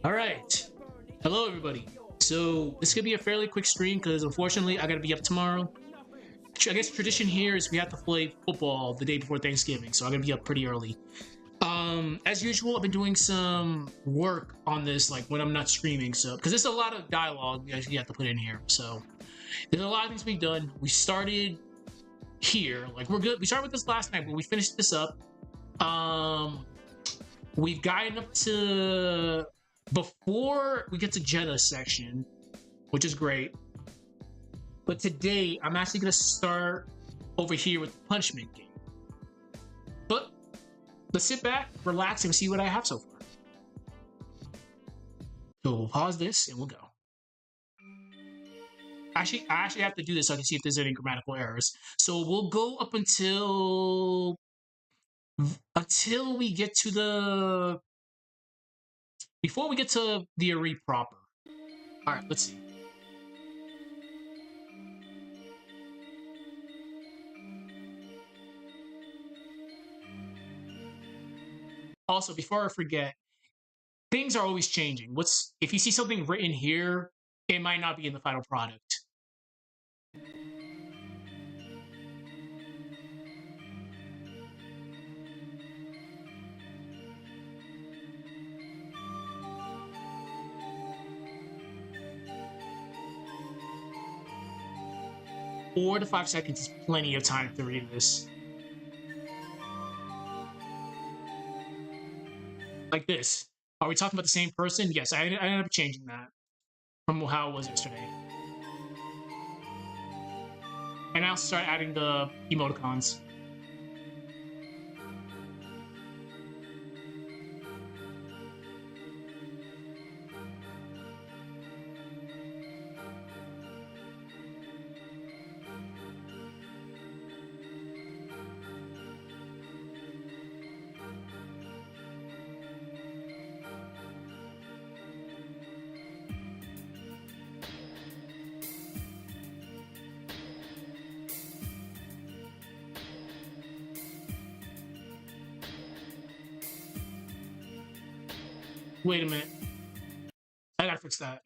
All right. Hello, everybody. So this is gonna be a fairly quick stream because unfortunately I gotta be up tomorrow. I guess tradition here is we have to play football the day before Thanksgiving, so I'm gonna be up pretty early. As usual, I've been doing some work on this, like when I'm not streaming. So because there's a lot of dialogue you have to put in here, so there's a lot of things being done. We started here, like we're good. We started with this last night, but we finished this up. Um, we've gotten up to before we get to Jeddah section, which is great. But today, I'm actually going to start over here with the punishment game. But let's sit back, relax, and see what I have so far. So we'll pause this and we'll go. Actually, I actually have to do this so I can see if there's any grammatical errors. So we'll go up until we get to the before we get to the array proper. All right, let's see. Also, before I forget, things are always changing. If you see something written here, it might not be in the final product. Four to 5 seconds is plenty of time to read this. Like this. Are we talking about the same person? Yes, I ended up changing that from how it was yesterday. And I also started adding the emoticons. Wait a minute. I gotta fix that.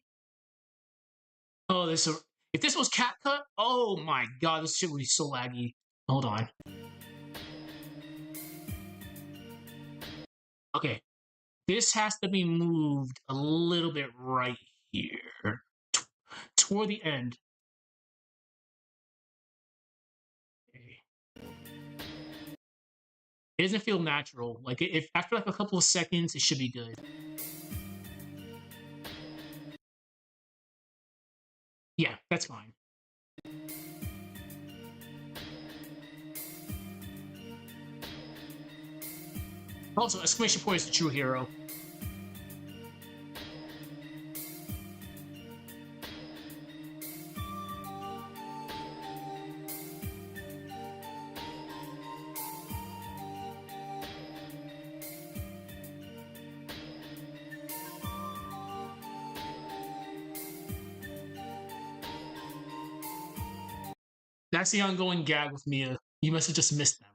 Oh, if this was CapCut, oh my god, this shit would be so laggy. Hold on. Okay. This has to be moved a little bit right here. Toward the end. Okay. It doesn't feel natural. Like if after like a couple of seconds, it should be good. Yeah, that's fine. Also, exclamation point is the true hero. That's the ongoing gag with Mia. You must have just missed them.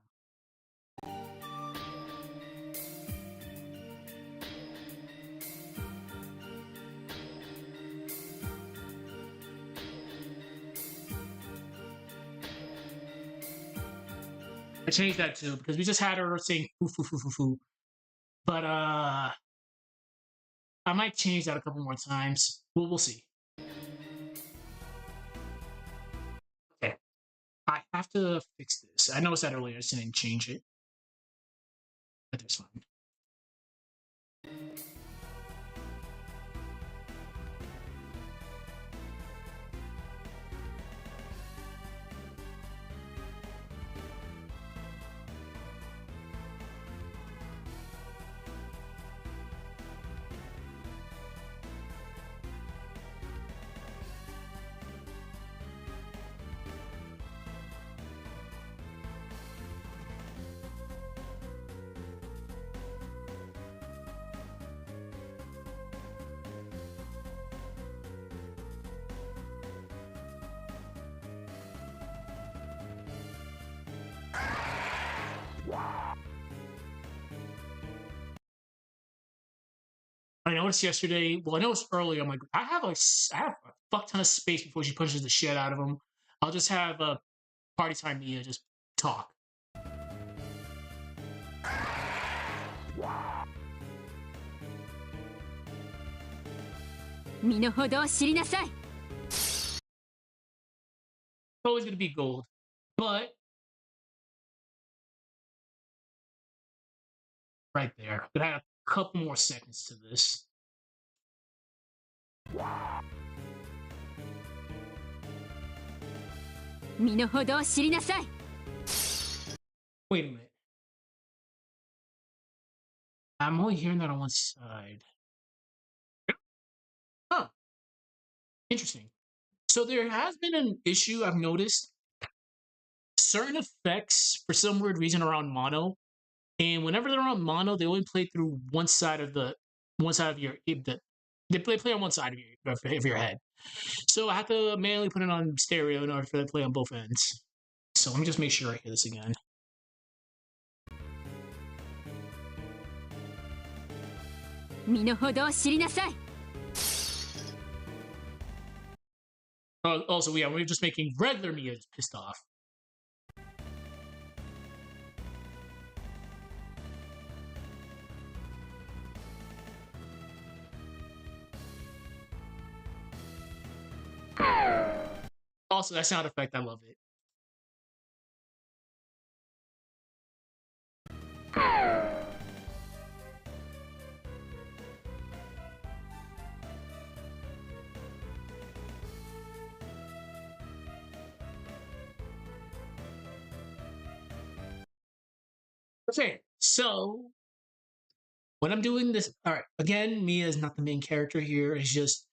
I changed that too because we just had her saying foo foo foo foo foo. But I might change that a couple more times. We'll see. Okay. I have to fix this. I noticed that earlier. I just didn't change it. But that's fine. I noticed yesterday. Well, I noticed early. I'm like, I have a fuck ton of space before she pushes the shit out of him. I'll just have a party time Mia just talk. 身の程を知りなさい。 It's always gonna be gold, but right there. But I have a couple more seconds to this. 身の程を知りなさい。 Wait a minute. I'm only hearing that on one side. Huh. Interesting. So there has been an issue I've noticed. Certain effects, for some weird reason, are on mono, and whenever they're on mono, they only play through one side of your they play on one side of your head. So I have to manually put it on stereo in order for it to play on both ends. So let me just make sure I hear this again. 身の程を知りなさい。 Also, yeah, we're just making regular Mia pissed off. Also, that sound effect, I love it. Okay, so when I'm doing this, all right, again, Mia is not the main character here. It's just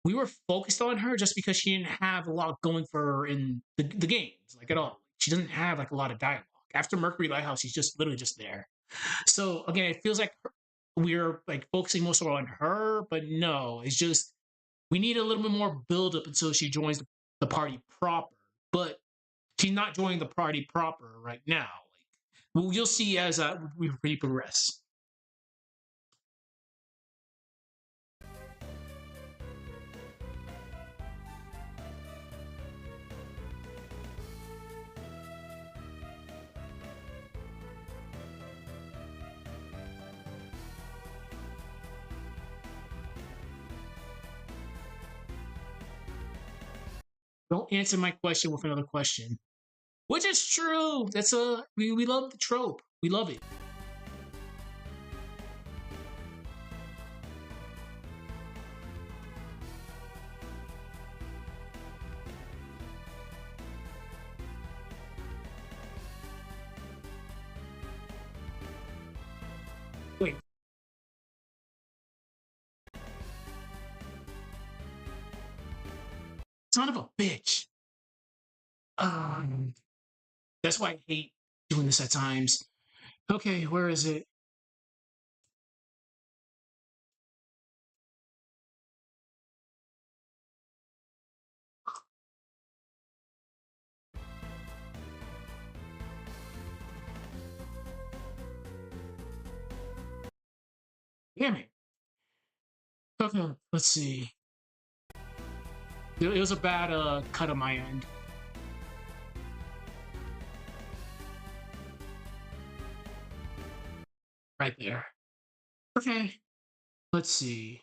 we were focused on her just because she didn't have a lot going for her in the games, like at all. She doesn't have like a lot of dialogue. After Mercury Lighthouse, she's just literally just there. So again, it feels like we're like focusing most on her, but no, it's just we need a little bit more build up until she joins the party proper. But she's not joining the party proper right now. Well, you'll see as we progress. Don't answer my question with another question. Which is true. That's we love the trope. We love it. Wait. Son of a bitch. That's why I hate doing this at times. Okay, where is it? Damn it. Okay, let's see. It was a bad cut on my end. Right there. Okay, let's see.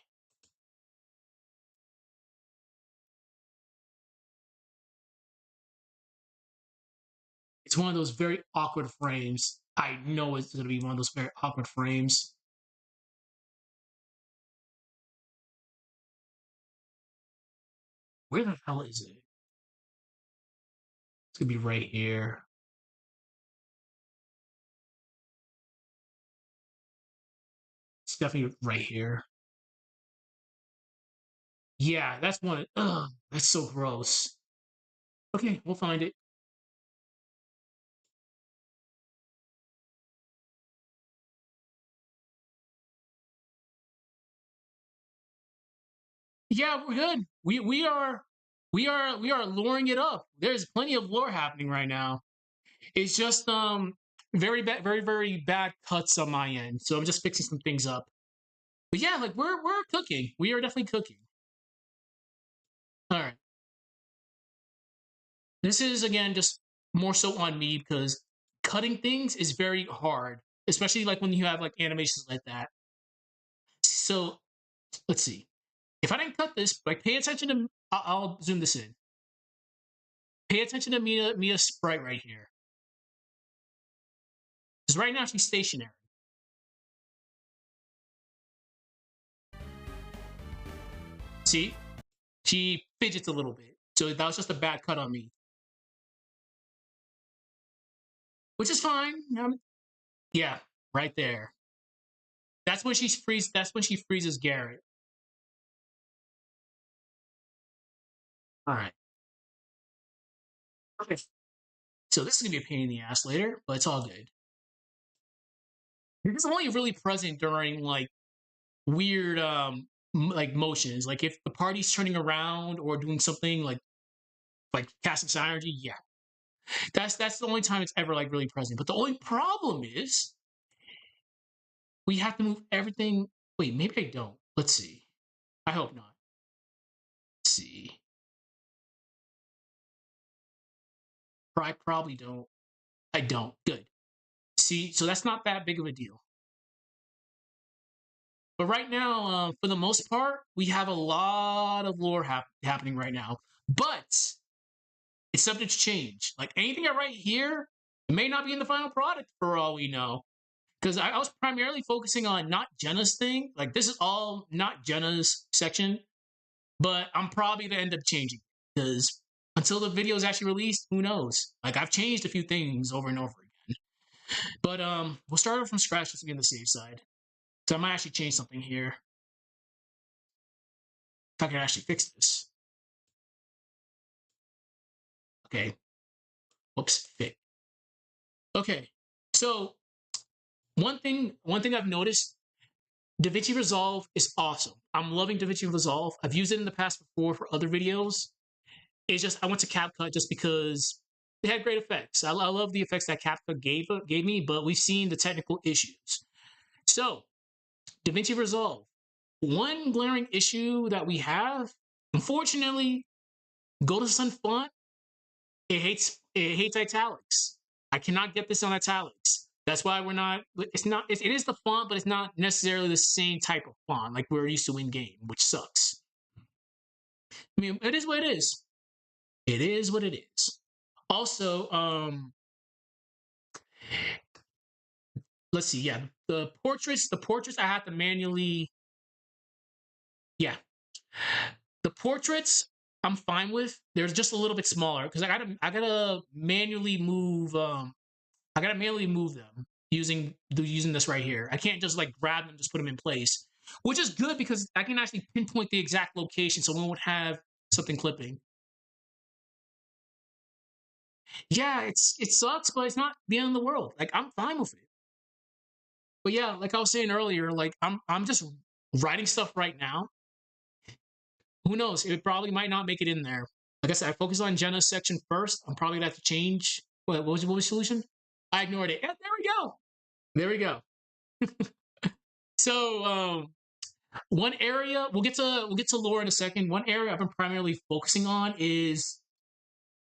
It's one of those very awkward frames. I know it's going to be one of those very awkward frames. Where the hell is it? It's going to be right here. It's definitely right here. Yeah, that's one. Ugh, that's so gross. Okay, we'll find it. Yeah, we're good. We are luring it up. There's plenty of lore happening right now. It's just very bad, very bad cuts on my end. So I'm just fixing some things up. But yeah, like we're cooking. We are definitely cooking. All right. This is again just more so on me because cutting things is very hard, especially like when you have like animations like that. So let's see. If I didn't cut this, like pay attention to, I'll zoom this in. Pay attention to Mia's sprite right here. Because right now she's stationary. See? She fidgets a little bit. So that was just a bad cut on me. Which is fine. Yeah, right there. That's when she freezes Garrett. Alright. Okay. So this is gonna be a pain in the ass later, but it's all good. It's only really present during like weird like motions. Like if the party's turning around or doing something like casting synergy, yeah. That's the only time it's ever like really present. But the only problem is we have to move everything. Wait, maybe I don't. Let's see. I hope not. Let's see. I probably don't. I don't. Good. See, so that's not that big of a deal. But right now, for the most part, we have a lot of lore happening right now. But it's subject to change. Like anything I write here, it may not be in the final product for all we know. Because I was primarily focusing on not Jenna's thing. Like this is all not Jenna's section. But I'm probably gonna end up changing because until the video is actually released, who knows? Like I've changed a few things over and over again. But we'll start off from scratch just to be on the safe side. So I might actually change something here. If I can actually fix this. Okay. Whoops, fix. Okay. So one thing I've noticed, DaVinci Resolve is awesome. I'm loving DaVinci Resolve. I've used it in the past before for other videos. It's just I went to CapCut just because it had great effects. I love the effects that CapCut gave me, but we've seen the technical issues. So, DaVinci Resolve. One glaring issue that we have, unfortunately, Go to Sun font, it hates italics. I cannot get this on italics. That's why we're not. It's not. It is the font, but it's not necessarily the same type of font like we're used to in game, which sucks. I mean, it is what it is. It is what it is. Also, let's see. Yeah, the portraits. The portraits I have to manually. Yeah, the portraits I'm fine with. They're just a little bit smaller because I gotta manually move. I gotta manually move them using this right here. I can't just like grab them, and just put them in place, which is good because I can actually pinpoint the exact location, so we won't have something clipping. Yeah, it sucks, but it's not the end of the world. Like I'm fine with it. But yeah, like I was saying earlier, like I'm just writing stuff right now. Who knows? It probably might not make it in there. Like I said, I focus on Jenna's section first. I'm probably gonna have to change. What was the solution? I ignored it. Yeah, there we go. There we go. So one area we'll get to lore in a second. One area I've been primarily focusing on is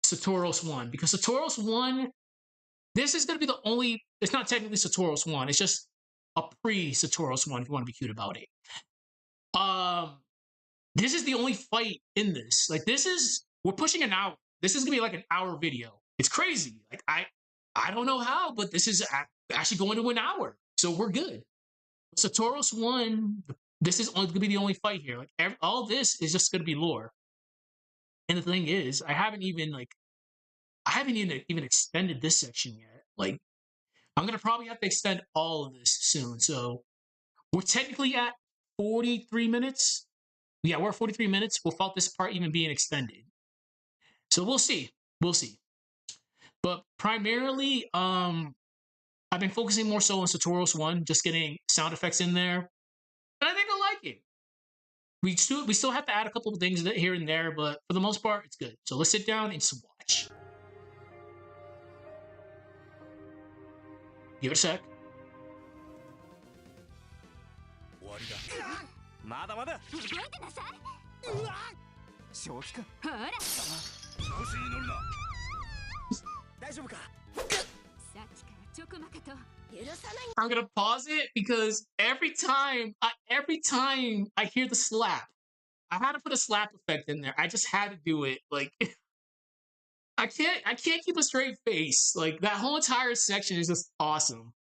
Saturos 1 because Saturos 1, this is going to be the only. It's not technically Saturos 1. It's just a pre-Saturos 1 if you want to be cute about it. Um, this is the only fight in this. Like we're pushing an hour. This is gonna be like an hour video. It's crazy. Like I don't know how, but this is actually going to an hour, so we're good. Saturos 1. This is only gonna be the only fight here. Like all this is just gonna be lore. And the thing is, I haven't even extended this section yet. Like I'm gonna probably have to extend all of this soon. So we're technically at 43 minutes. Yeah, we're at 43 minutes without this part even being extended. So we'll see. We'll see. But primarily, I've been focusing more so on Saturos 1, just getting sound effects in there. And I think I like it. We still have to add a couple of things here and there, but for the most part, it's good. So let's sit down and just watch. Give it a sec. まだまだ動いてなさい。うわ正気かほら、調子に乗るな大丈夫かさっきからちょこまかと許さない。 I'm gonna pause it because every time I hear the slap, I had to put a slap effect in there. I just had to do it. Like I can't keep a straight face. Like that whole entire section is just awesome.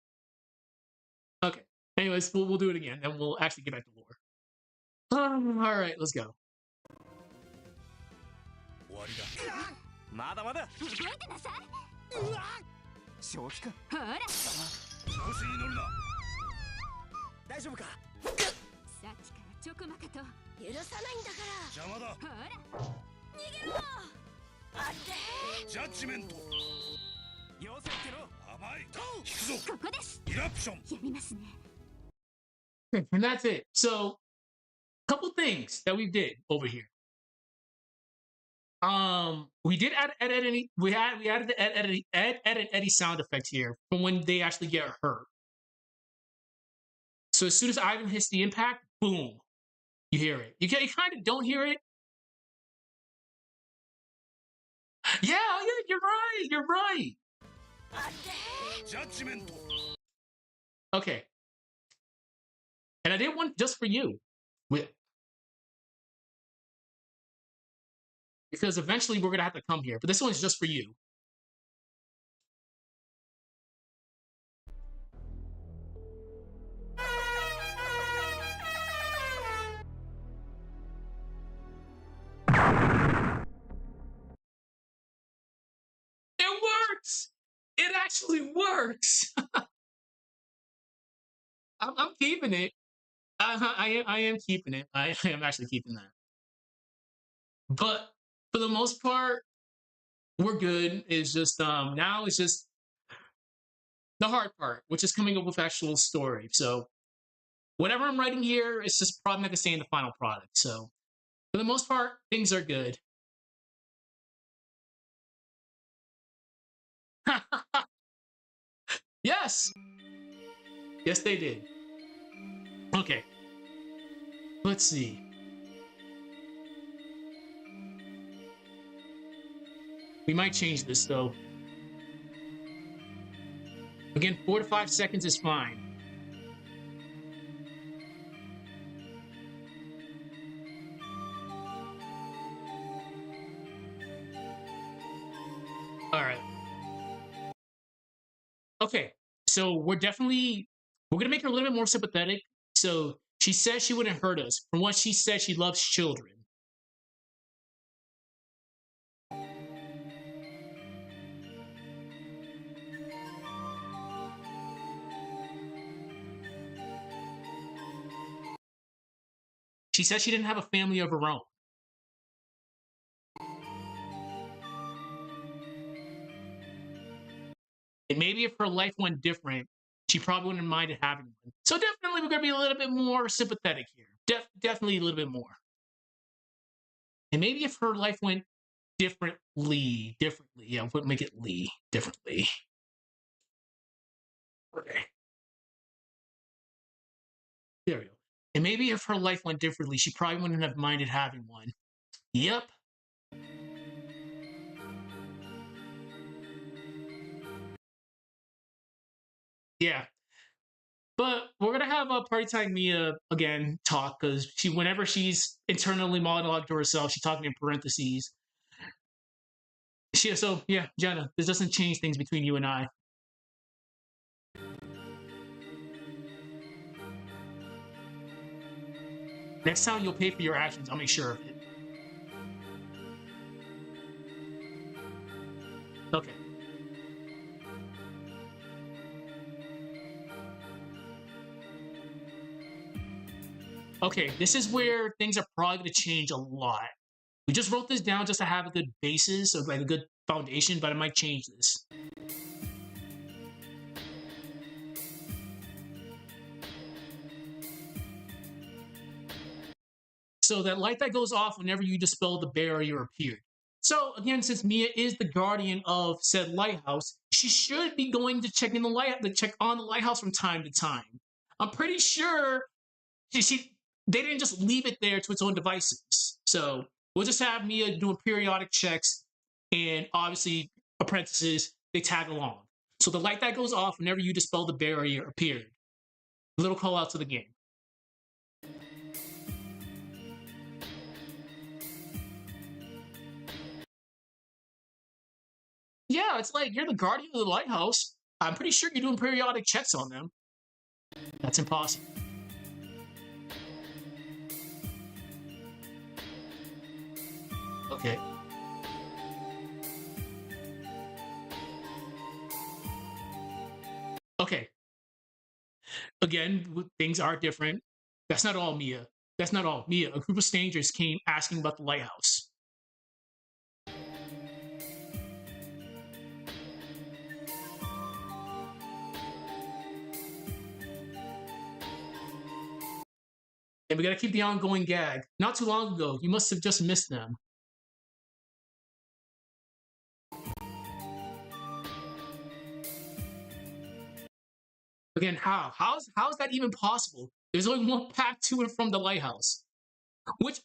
Okay. Anyways, we'll do it again, and we'll actually get back to lore. All right, let's go. 終わりだまだまだ動いてなさい。うわ正気かほら、調子に乗るな大丈夫かさっきからちょこまかと許さないんだから。邪魔だほら、逃げろ。あれ、ジャッジメントよせっての甘い引くぞここです。イラプションやみますね。 Okay, and that's it. So, couple things that we did over here. We did add Eddie. We added the edit Eddie sound effect here from when they actually get hurt. So as soon as Ivan hits the impact, boom, you hear it. You kind of don't hear it. Yeah, you're right. You're right. Judgment. Okay. And I did one just for you. Because eventually we're going to have to come here. But this one's just for you. It works! It actually works! I'm keeping it. I am keeping it. I am actually keeping that. But for the most part, we're good. It's just now it's just the hard part, which is coming up with actual story. So whatever I'm writing here, it's just probably not gonna stay in the final product. So for the most part, things are good. Yes! Yes, they did. Okay. Let's see. We might change this though. Again, 4 to 5 seconds is fine. All right. Okay, so we're gonna make her a little bit more sympathetic. So she says she wouldn't hurt us. From what she said, she loves children. She said she didn't have a family of her own. And maybe if her life went different, she probably wouldn't have minded having one. So definitely we're going to be a little bit more sympathetic here. Definitely a little bit more. And maybe if her life went differently. Yeah, we'll make it differently. Okay. There we go. And maybe if her life went differently, she probably wouldn't have minded having one. Yep. Yeah. But we're gonna have a Party Time Mia again talk because whenever she's internally monologued to herself, she's talking in parentheses. So yeah, Jenna, this doesn't change things between you and I. Next time you'll pay for your actions, I'll make sure of it. Okay. Okay, this is where things are probably going to change a lot. We just wrote this down just to have a good basis, or like a good foundation, but I might change this. So that light that goes off whenever you dispel the barrier appeared. So again, since Mia is the guardian of said lighthouse, she should be going to check on the lighthouse from time to time. I'm pretty sure they didn't just leave it there to its own devices. So we'll just have Mia doing periodic checks, and obviously apprentices, they tag along. So the light that goes off whenever you dispel the barrier appeared. Little call out to the game. Yeah, it's like you're the guardian of the lighthouse. I'm pretty sure you're doing periodic checks on them. That's impossible. Okay. Okay. Again, things are different. That's not all Mia. That's not all Mia. A group of strangers came asking about the lighthouse. And we gotta keep the ongoing gag. Not too long ago, you must have just missed them. Again, how? How's that even possible? There's only one path to and from the lighthouse. Which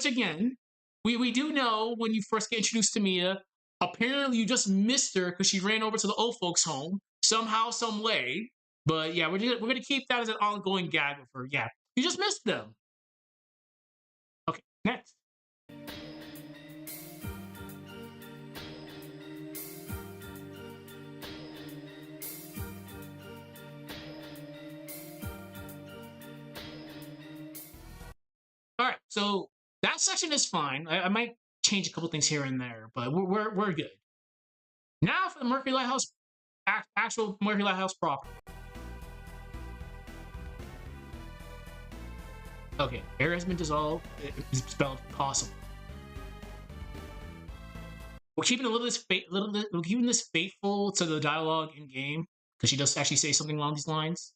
again, we do know when you first get introduced to Mia, apparently you just missed her because she ran over to the old folks' home somehow, some way. But yeah, we're gonna keep that as an ongoing gag with her. Yeah, you just missed them. Okay, next. All right, so that section is fine. I might change a couple things here and there, but we're good. Now for the Mercury Lighthouse, actual Mercury Lighthouse proper. Okay, air has been dissolved. It's spelled possible. We're keeping we're keeping this faithful to the dialogue in game because she does actually say something along these lines.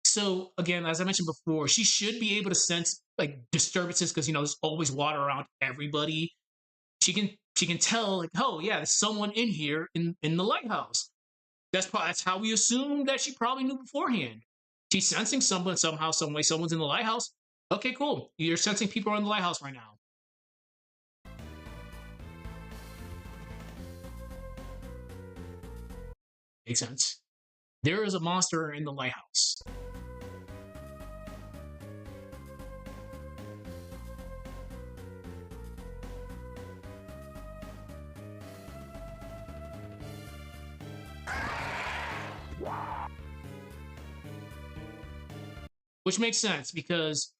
So again, as I mentioned before, she should be able to sense like disturbances because there's always water around everybody. She can tell like, oh yeah, there's someone in here in the lighthouse. That's how we assume that she probably knew beforehand. She's sensing someone somehow, some way. Someone's in the lighthouse. Okay, cool. You're sensing people are in the lighthouse right now. Makes sense. There is a monster in the lighthouse. Which makes sense because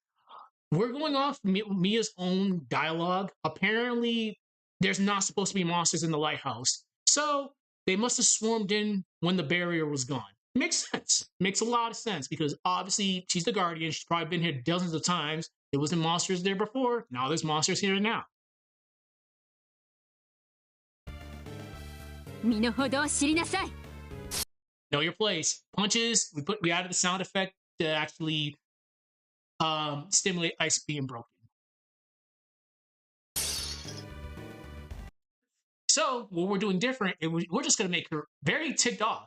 we're going off Mia's own dialogue. Apparently, there's not supposed to be monsters in the lighthouse. So they must have swarmed in when the barrier was gone. Makes sense. Makes a lot of sense because obviously she's the guardian. She's probably been here dozens of times. There wasn't monsters there before. Now there's monsters here now. Know your place. Punches. We added the sound effect to actually stimulate ice being broken. So what we're doing different, we're just gonna make her very ticked off.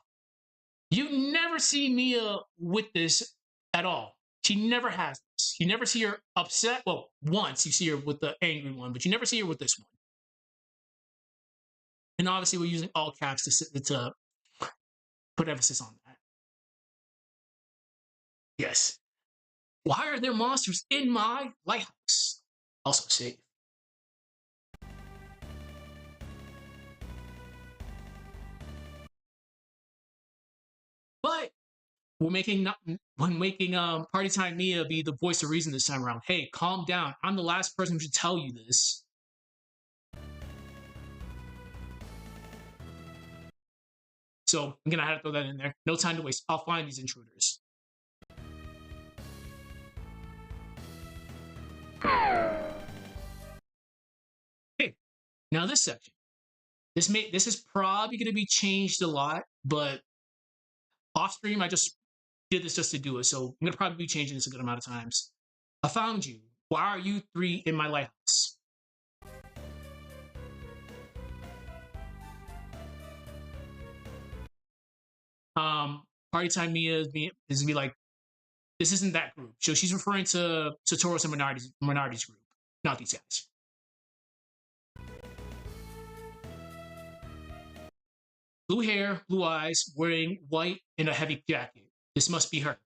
You never see Mia with this at all. She never has this. You never see her upset. Well, once you see her with the angry one, but you never see her with this one. And obviously, we're using all caps to put emphasis on that. Yes. Why are there monsters in my lighthouse? Also safe. But we're making Party Time Mia be the voice of reason this time around. Hey, calm down. I'm the last person who should tell you this. So I'm gonna have to throw that in there. No time to waste. I'll find these intruders. Okay, now this section. This is probably gonna be changed a lot, but off stream I just did this just to do it. So I'm gonna probably be changing this a good amount of times. I found you. Why are you three in my lighthouse? Party time Mia is be like, this isn't that group. So she's referring to Saturos and minorities group, not these guys. Blue hair, blue eyes, wearing white and a heavy jacket. This must be her.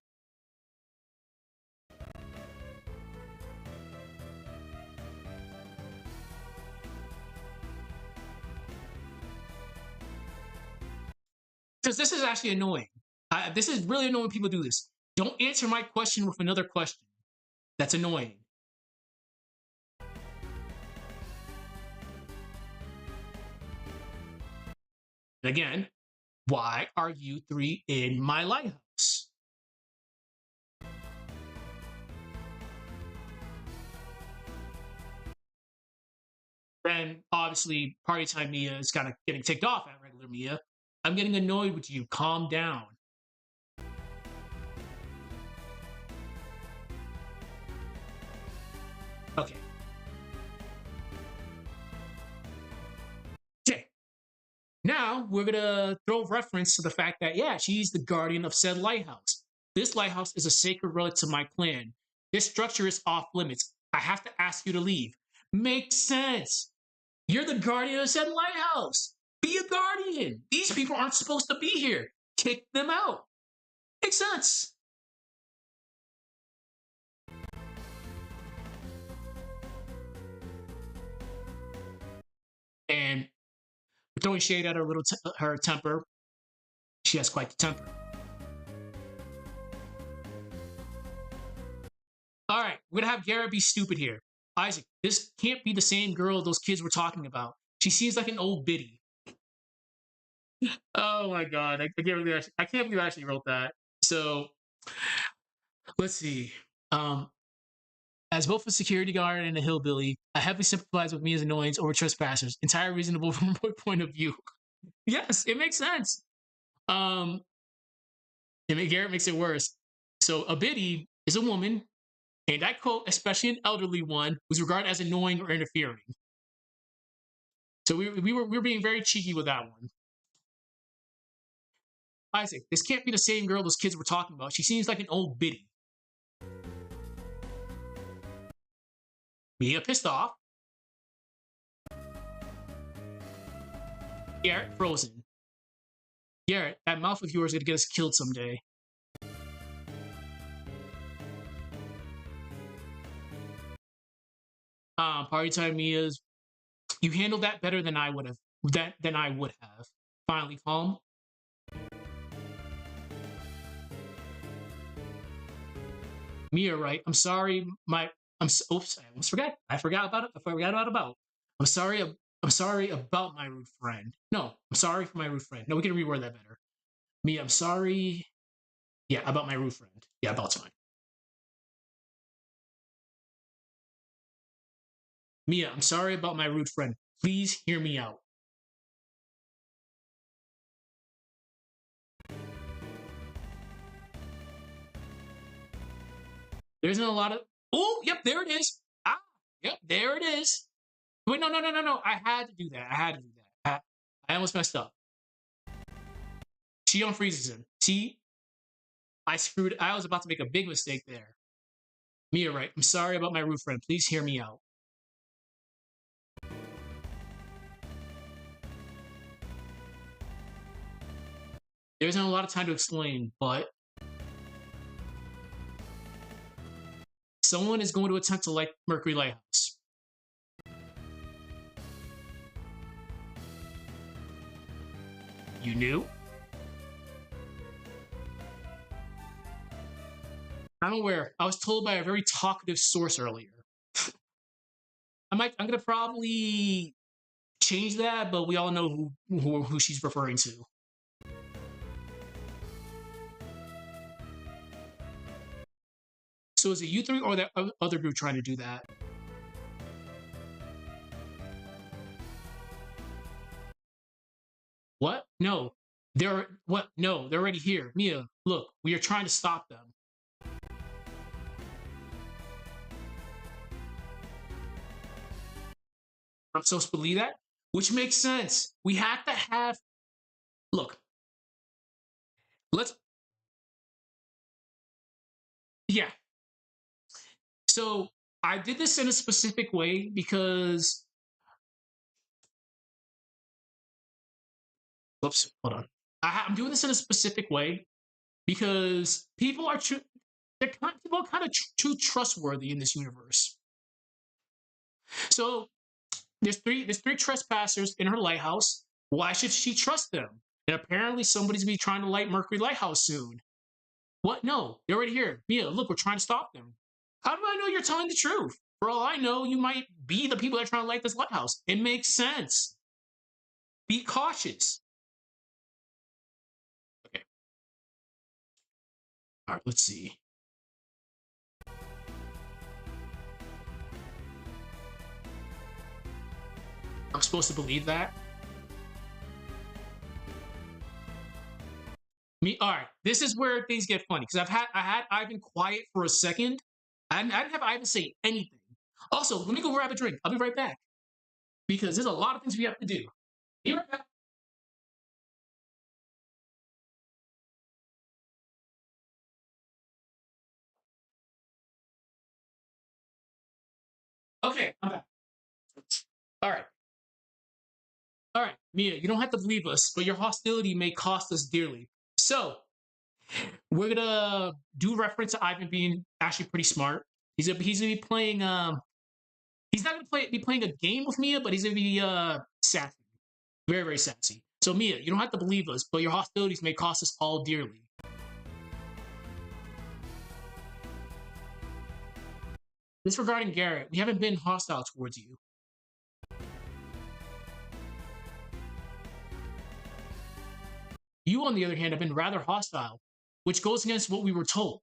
Because this is actually annoying. This is really annoying when people do this. Don't answer my question with another question. That's annoying. And again, why are you three in my lighthouse? Then obviously party time Mia is kind of getting ticked off at regular Mia. I'm getting annoyed with you. Calm down. Okay. Okay. Now we're gonna throw reference to the fact that yeah, she's the guardian of said lighthouse. This lighthouse is a sacred relic to my clan. This structure is off limits. I have to ask you to leave. Makes sense. You're the guardian of said lighthouse. Be a guardian. These people aren't supposed to be here. Kick them out. Makes sense. And throwing shade at her temper. She has quite the temper. All right, we're gonna have Garrett be stupid here. Isaac, this can't be the same girl those kids were talking about. She seems like an old biddy. Oh my god, I can't believe I actually wrote that. So let's see. As both a security guard and a hillbilly, I heavily sympathize with Mia's annoyance over trespassers. Entirely reasonable from my point of view. Yes, it makes sense. Garrett makes it worse. So a biddy is a woman, and I quote, especially an elderly one, who's regarded as annoying or interfering. So we were being very cheeky with that one. Isaac, this can't be the same girl those kids were talking about. She seems like an old biddy. Mia pissed off. Garrett frozen. Garrett, that mouth of yours is gonna get us killed someday. Party time Mia's. You handled that better than I would have. Finally calm. Mia, right? I'm sorry. Oops, I almost forgot. I forgot about it. I'm sorry. I'm sorry about my rude friend. No, I'm sorry for my rude friend. No, we can reword that better. Mia, I'm sorry. Yeah, about my rude friend. Yeah, about's fine. Mia, I'm sorry about my rude friend. Please hear me out. There isn't a lot of. Oh, yep, there it is. Ah, yep, there it is. Wait, no. I had to do that. I almost messed up. She unfreezes him. See, I screwed. I was about to make a big mistake there. Mia, right? I'm sorry about my rude friend. Please hear me out. There isn't a lot of time to explain, but someone is going to attempt to light Mercury Lighthouse. You knew? I'm aware. I was told by a very talkative source earlier. I'm gonna probably change that, but we all know who she's referring to. So is it you three or the other group trying to do that? What? No. They're what? No, they're already here. Mia, look, we are trying to stop them. I'm supposed to believe that, which makes sense. We have to have. Look, let's. Yeah. So I did this in a specific way because. Whoops. Hold on. I'm doing this in a specific way because people are people are kind of too trustworthy in this universe. So there's three trespassers in her lighthouse. Why should she trust them? And apparently somebody's gonna be trying to light Mercury Lighthouse soon. What? No, they're right here. Mia, look, we're trying to stop them. How do I know you're telling the truth? For all I know, you might be the people that are trying to light this lighthouse. It makes sense. Be cautious. Okay. All right, let's see. I'm supposed to believe that? All right, this is where things get funny because I had Ivan quiet for a second. I didn't have Ivan say anything. Also, let me go grab a drink. I'll be right back because there's a lot of things we have to do. Be right back. Okay, I'm back. All right. All right, Mia, you don't have to believe us, but your hostility may cost us dearly. So, we're gonna do reference to Ivan being actually pretty smart. He's gonna be playing he's not gonna be playing a game with Mia, but he's gonna be sassy. Very, very sassy. So Mia, you don't have to believe us, but your hostilities may cost us all dearly. Disregarding Garrett, we haven't been hostile towards you. You, on the other hand, have been rather hostile, which goes against what we were told.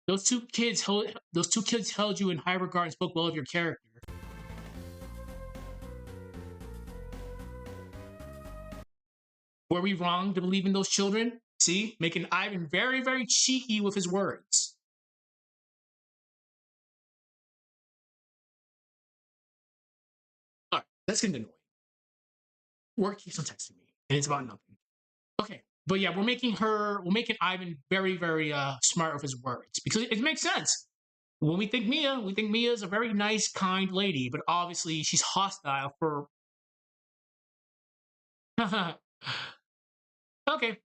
Those two kids held you in high regard and spoke well of your character. Were we wrong to believe in those children? See, making Ivan very, very cheeky with his words. All right, that's getting annoying. Work keeps on texting me, and it's about nothing. Okay, but yeah, we're making Ivan very, very smart with his words because it makes sense. When we think Mia is a very nice, kind lady, but obviously she's hostile for. Okay,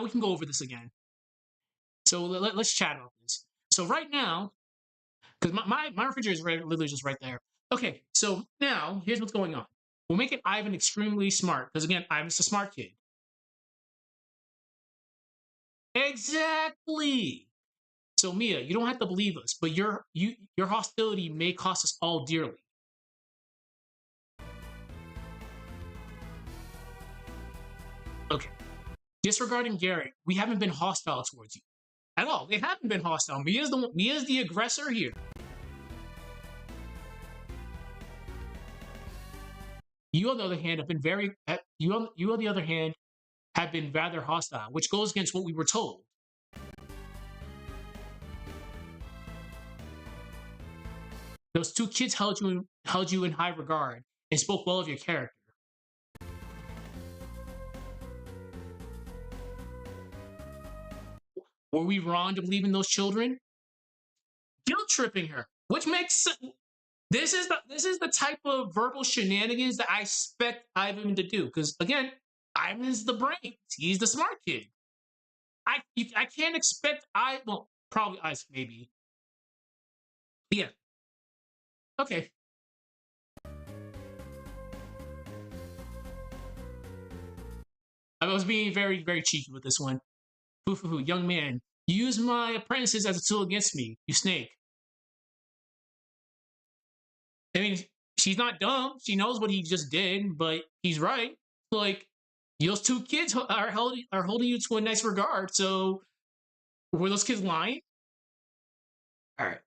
we can go over this again. So let's chat about this. So right now, because my refrigerator is literally just right there. Okay, so now here's what's going on. We're making Ivan extremely smart because again, Ivan's a smart kid. Exactly. So Mia, you don't have to believe us, but your hostility may cost us all dearly. Okay. Disregarding Garrett, we haven't been hostile towards you at all. They haven't been hostile. Mia's the aggressor here. You, on the other hand, have been very. You on the other hand, have been rather hostile, which goes against what we were told. Those two kids held you in high regard and spoke well of your character. Were we wrong to believe in those children? Guilt tripping her, which makes this is the type of verbal shenanigans that I expect Ivan to do. Because again, Ivan's the brains. He's the smart kid. I can't expect probably us maybe. Yeah. Okay. I was being very, very cheeky with this one. Foo, young man, you use my apprentices as a tool against me, you snake. I mean, she's not dumb. She knows what he just did, but he's right. Like, those two kids are holding you to a nice regard. So, were those kids lying? All right.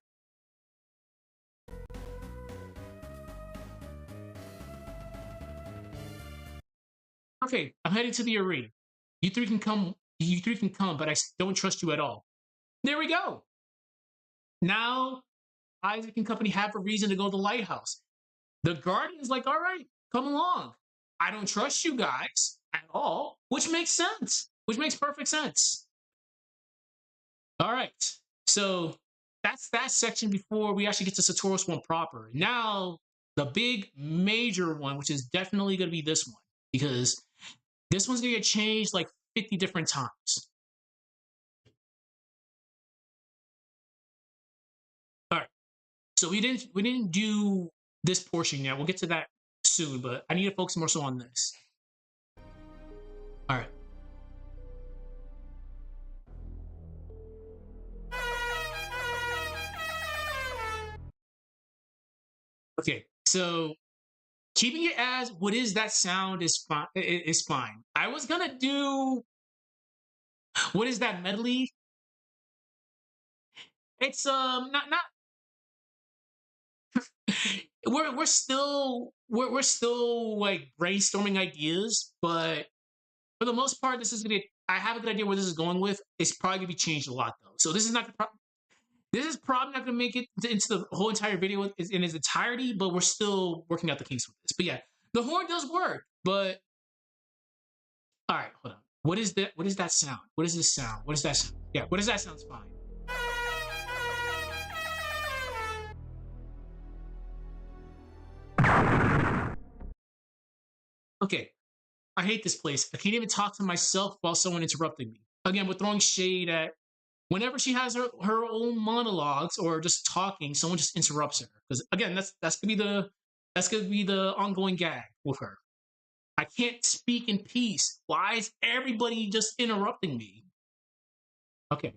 Okay, I'm heading to the arena. You three can come. You three can come, but I don't trust you at all. There we go. Now Isaac and company have a reason to go to the lighthouse. The Guardian's like, all right, come along. I don't trust you guys at all, which makes sense, which makes perfect sense. All right, so that's that section before we actually get to Saturos one proper. Now, the big major one, which is definitely going to be this one, because this one's going to get changed like 50 different times. All right, so we didn't do this portion yet. We'll get to that soon, but I need to focus more so on this. All right. Okay, so keeping it as what is that sound is fine. Is fine. I was gonna do what is that medley? It's not we're still like brainstorming ideas, but for the most part, this is gonna be. I have a good idea where this is going with. It's probably gonna be changed a lot though. So this is not. This is probably not gonna make it into the whole entire video in its entirety, but we're still working out the kinks with this. But yeah, the horn does work, but all right, hold on. What is that? What is that sound? What is this sound? What is that sound? Yeah, what does that sound? Fine. Okay, I hate this place. I can't even talk to myself while someone interrupting me. Again, we're throwing shade at whenever she has her own monologues or just talking, someone just interrupts her. Because again, that's gonna be the ongoing gag with her. I can't speak in peace. Why is everybody just interrupting me? Okay.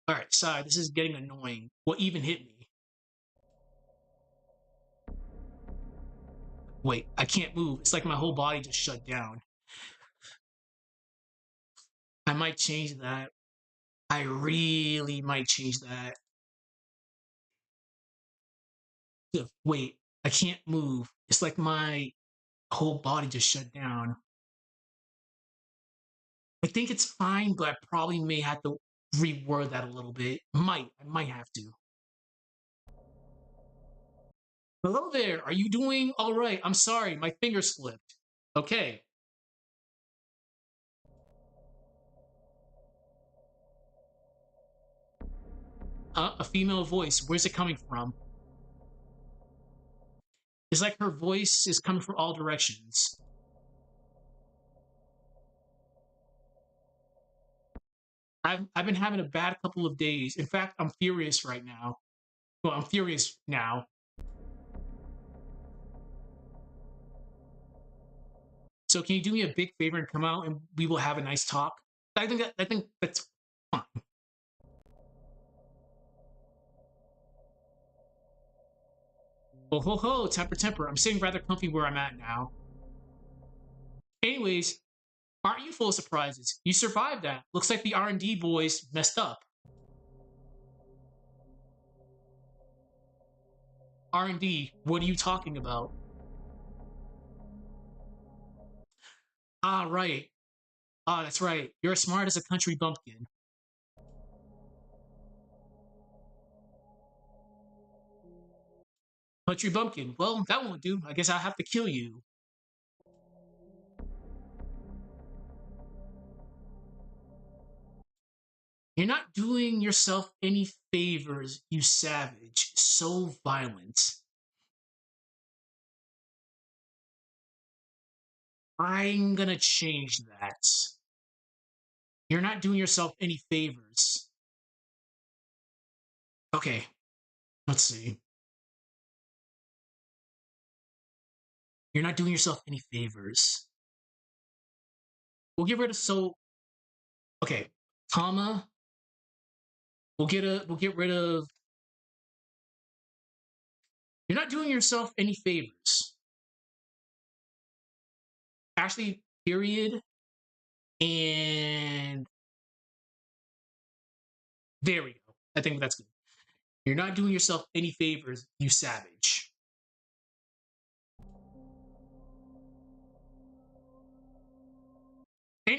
All right, sorry, this is getting annoying. What even hit me? Wait, I can't move. It's like my whole body just shut down. I might change that. I really might change that. Wait, I can't move. It's like my whole body just shut down. I think it's fine, but I probably may have to reword that a little bit. I might have to. Hello there. Are you doing all right? I'm sorry, my finger slipped. Okay. A female voice. Where's it coming from? It's like her voice is coming from all directions. I've been having a bad couple of days. In fact, I'm furious right now. Well, I'm furious now. So can you do me a big favor and come out and we will have a nice talk? I think that's fine. Oh ho ho, temper. I'm sitting rather comfy where I'm at now. Anyways, aren't you full of surprises? You survived that. Looks like the R&D boys messed up. R&D, what are you talking about? Ah, right. Ah, that's right. You're as smart as a country bumpkin. Country bumpkin. Well, that won't do. I guess I'll have to kill you. You're not doing yourself any favors, you savage. So violent. I'm gonna change that. You're not doing yourself any favors. Okay, let's see. You're not doing yourself any favors. We'll get rid of so. Okay, comma. We'll get rid of. You're not doing yourself any favors. Actually, period. And there we go. I think that's good. You're not doing yourself any favors, you savage.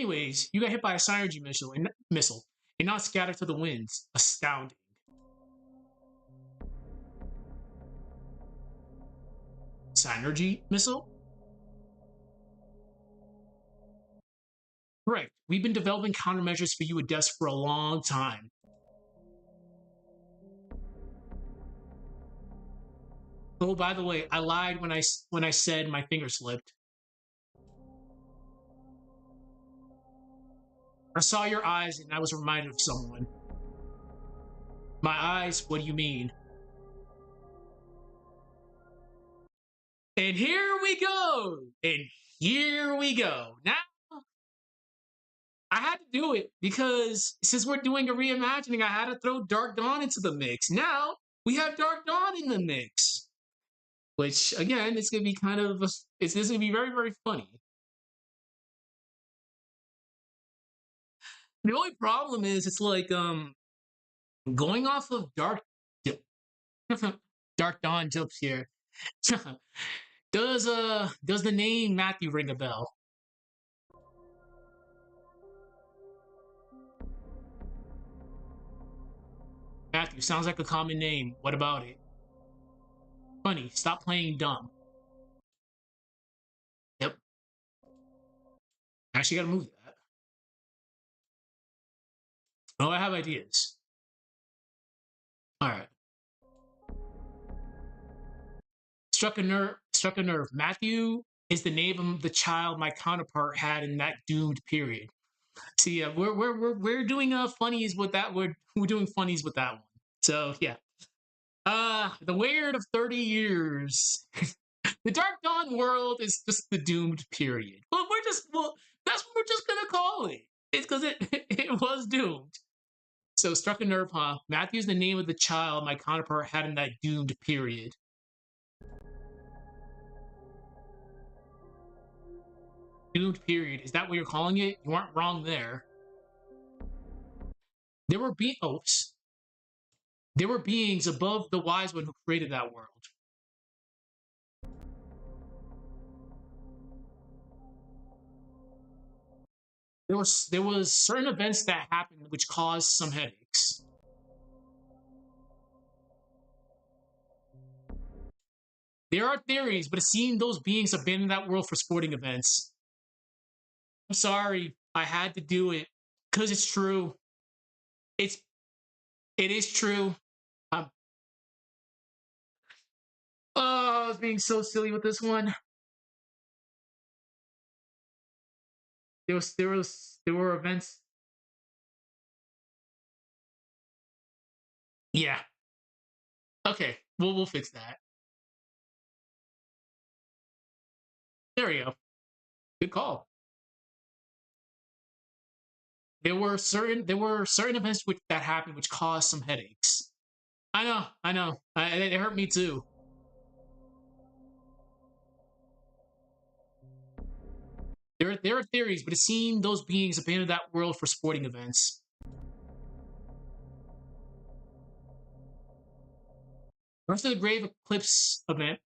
Anyways, you got hit by a synergy missile and not scattered to the winds. Astounding. Synergy missile? Correct. We've been developing countermeasures for you at desk for a long time. Oh, by the way, I lied when I said my finger slipped. I saw your eyes and I was reminded of someone. My eyes? What do you mean? And here we go! And here we go. Now, I had to do it because since we're doing a reimagining, I had to throw Dark Dawn into the mix. Now, we have Dark Dawn in the mix. Which, again, it's going to be kind of, this is going to be very, very funny. The only problem is, it's like, going off of Dark Dawn jokes here. Does the name Matthew ring a bell? Matthew sounds like a common name. What about it? Funny. Stop playing dumb. Yep. Actually, gotta move that. Oh, I have ideas. All right. Struck a nerve. Matthew is the name of the child my counterpart had in that doomed period. See, yeah, we're doing funnies with that. We're doing funnies with that one. So yeah. The Weyard of 30 years. The Dark Dawn world is just the doomed period. But that's what we're just gonna call it. It's because it was doomed. So struck a nerve, huh? Matthew's the name of the child my counterpart had in that doomed period. Doomed period. Is that what you're calling it? You aren't wrong there. There were beings above the wise one who created that world. There was certain events that happened which caused some headaches. There are theories, but it seemed those beings abandoned that world for sporting events. I'm sorry, I had to do it because it's true. It is true. I was being so silly with this one. There were events. Yeah. Okay, we'll fix that. There we go. Good call. There were certain events that happened which caused some headaches. I know. It hurt me too. There are theories, but it seemed those beings abandoned that world for sporting events. After the Grave Eclipse event,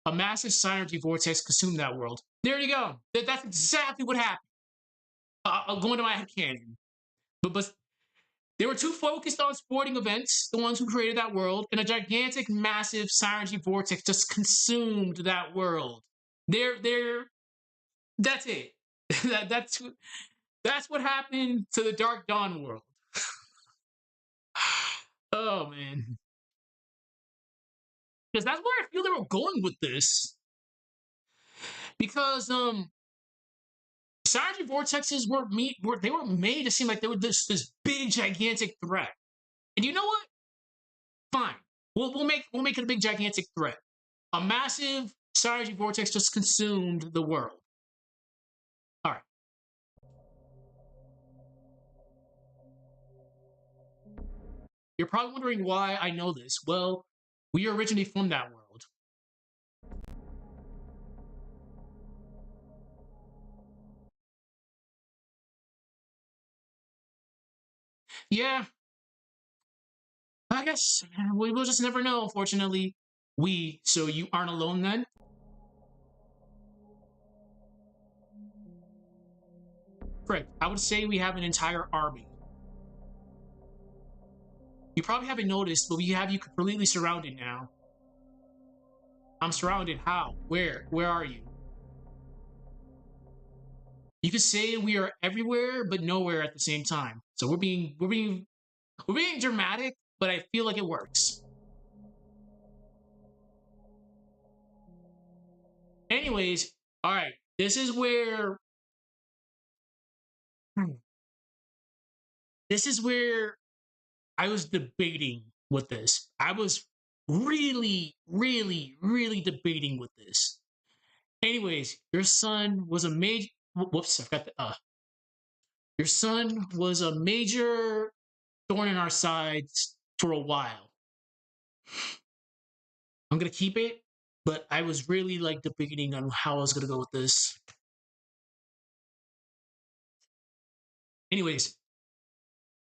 a massive synergy vortex consumed that world. There you go. That's exactly what happened. I'll go into my headcanon. But they were too focused on sporting events, the ones who created that world, and a gigantic, massive synergy vortex just consumed that world. That's it. That's what happened to the Dark Dawn world. Oh man. Because that's where I feel they were going with this. Because synergy vortexes were made to seem like they were this big gigantic threat. And you know what? Fine. We'll make it a big gigantic threat. A massive synergy vortex just consumed the world. All right. You're probably wondering why I know this. Well, we originally from that world. Yeah. I guess we'll just never know, unfortunately. So you aren't alone then? Correct. I would say we have an entire army. You probably haven't noticed, but we have you completely surrounded now. I'm surrounded. How? Where? Where are you? You could say we are everywhere, but nowhere at the same time. So we're being dramatic, but I feel like it works. Anyways, all right. This is where I was debating with this. I was really, really, really debating with this. Anyways, your son was a major. Whoops, I forgot the. Your son was a major thorn in our sides for a while. I'm gonna keep it, but I was really like debating on how I was gonna go with this. Anyways,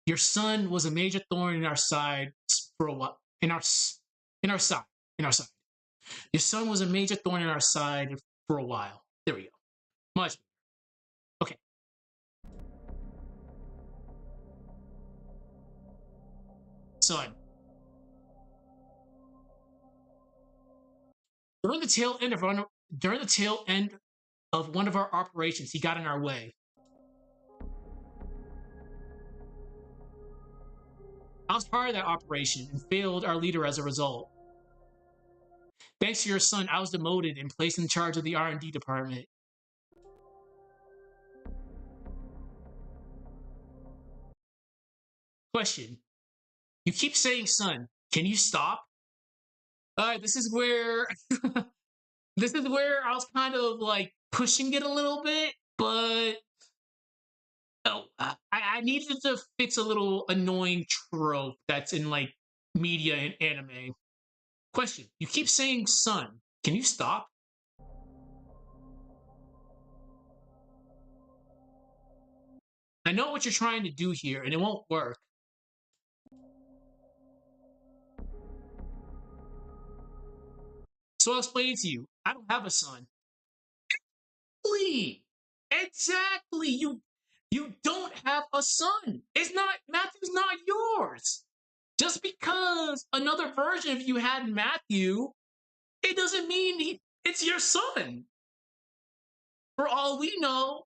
your son was a major thorn in our side for a while. In our side. Your son was a major thorn in our side for a while. There we go. Much better. Okay. Son. During the tail end of one of our operations, he got in our way. I was part of that operation and failed our leader as a result. Thanks to your son, I was demoted and placed in charge of the R&D department. Question. You keep saying son. Can you stop? Alright, this is where I was kind of like pushing it a little bit, but oh, I needed to fix a little annoying trope that's in like media and anime. Question. You keep saying son. Can you stop? I know what you're trying to do here, and it won't work. So I'll explain it to you. I don't have a son. Exactly. You don't have a son. It's not Matthew's not yours. Just because another version of you had Matthew, it doesn't mean it's your son. For all we know,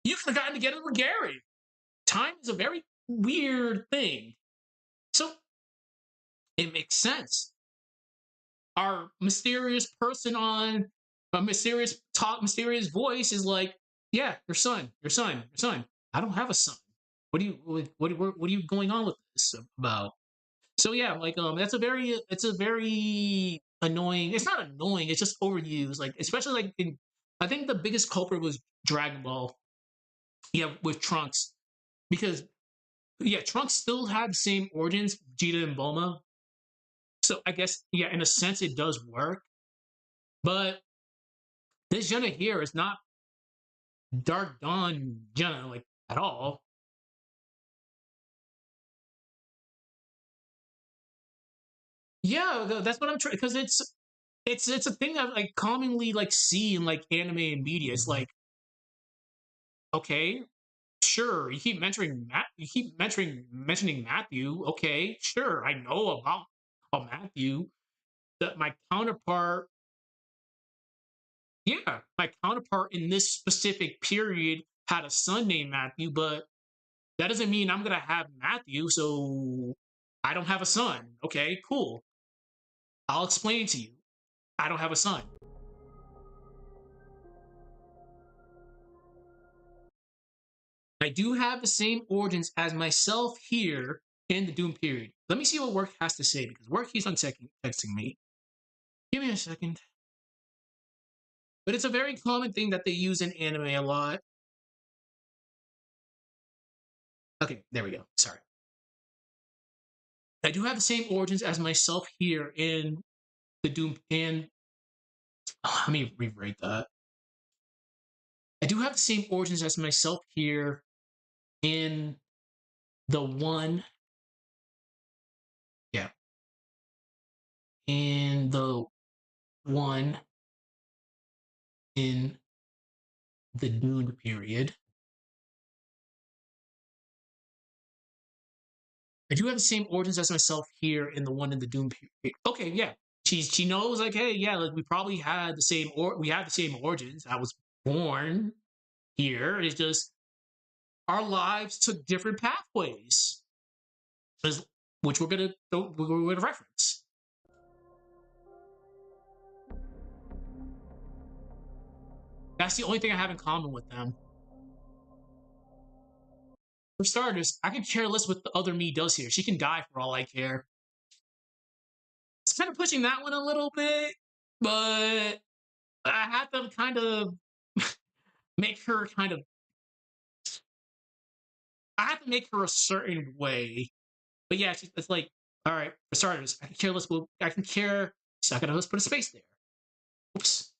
you've gotten together with Gary. Time is a very weird thing. So it makes sense. Our mysterious person on a mysterious voice is like, yeah, your son. I don't have a son. What are you going on with this about? So yeah, like it's a very annoying. It's not annoying. It's just overused. Like especially like in, I think the biggest culprit was Dragon Ball. Yeah, with Trunks because yeah, Trunks still had the same origins, Vegeta and Bulma. So I guess yeah, in a sense it does work, but this Jenna here is not Dark Dawn Jenna like at all. Yeah, that's what I'm trying because it's a thing I like commonly like see in like anime and media. It's like okay, sure, you keep mentioning Matthew. Okay, sure, I know about Matthew. That my counterpart, yeah, my counterpart in this specific period had a son named Matthew, but that doesn't mean I'm gonna have Matthew. So I don't have a son. Okay, cool. I'll explain to you. I don't have a son. I do have the same origins as myself here in the Doom period. Let me see what Work has to say because Work keeps on texting me. Give me a second. But it's a very common thing that they use in anime a lot. Okay, there we go. Sorry. I do have the same origins as myself here in the Doom and let me rewrite that. I do have the same origins as myself here in the one. Yeah. In the one in the Dune period. I do have the same origins as myself here in the one in the Dune period. Okay, yeah. She knows like, hey, yeah, like we probably had the same we have the same origins. I was born here. It's just our lives took different pathways, which we're gonna reference. That's the only thing I have in common with them. For starters, I can care less what the other me does here. She can die for all I care. It's kind of pushing that one a little bit, but I have to kind of make her kind of. I have to make her a certain way. But yeah, it's like, all right, for starters, I can care less. I can care. So I gotta just put a space there. Oops.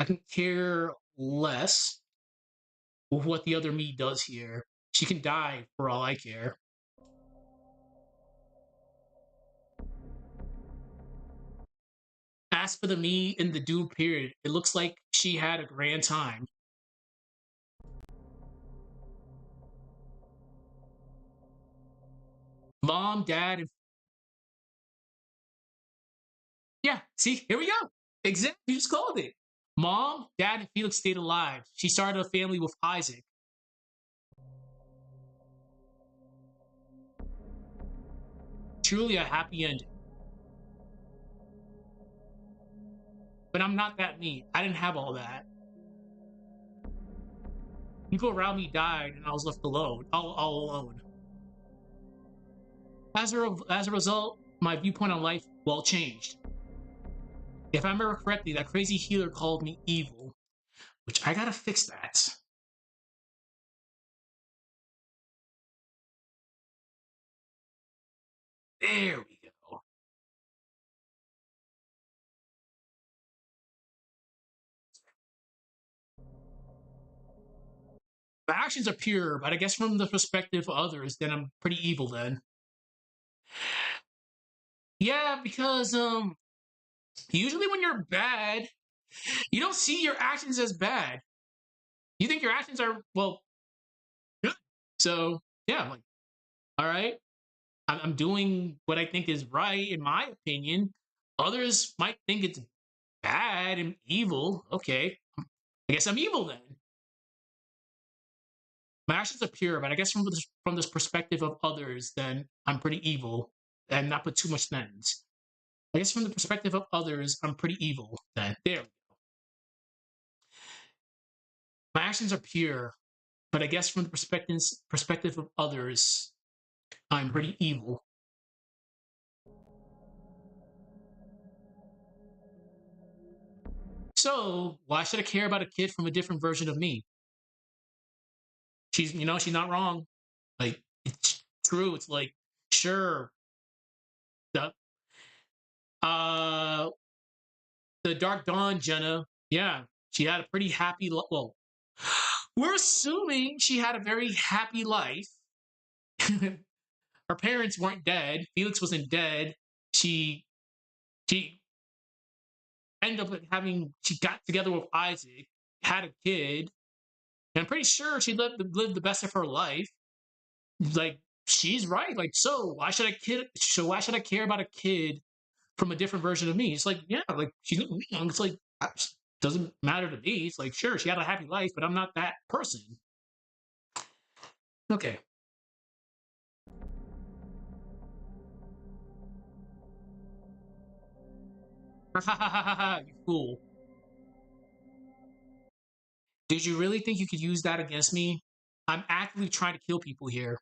I can care less with what the other me does here. She can die for all I care. As for the me in the Doom period, it looks like she had a grand time. Mom, dad, and yeah, see, here we go. Exactly, you just called it. Mom, dad, and Felix stayed alive. She started a family with Isaac. Truly a happy ending. But I'm not that me. I didn't have all that. People around me died, and I was left alone, all alone. As a result, my viewpoint on life, well, changed. If I remember correctly, that crazy healer called me evil, which I gotta fix that. There we go. My actions are pure, but I guess from the perspective of others, then I'm pretty evil then. Yeah, because usually when you're bad, you don't see your actions as bad. You think your actions are, well, good. So yeah, I'm like, all right, I'm doing what I think is right in my opinion. Others might think it's bad and evil. Okay, I guess I'm evil then. My actions are pure, but I guess from this perspective of others, then I'm pretty evil, and not put too much thens. I guess from the perspective of others, I'm pretty evil. Then there we go. My actions are pure, but I guess from the perspective of others, I'm pretty evil. So why should I care about a kid from a different version of me? She's not wrong. Like it's true. It's like sure, the uh the Dark Dawn Jenna, yeah, she had a pretty happy. Well, we're assuming she had a very happy life. Her parents weren't dead. Felix wasn't dead. She she ended up having. She got together with Isaac, had a kid, and I'm pretty sure she lived the best of her life. Like she's right. Like so, why should I kid? So why should I care about a kid from a different version of me? It's like yeah, like she's. It's like doesn't matter to me. It's like sure, she had a happy life, but I'm not that person. Okay. You fool. Did you really think you could use that against me? I'm actively trying to kill people here.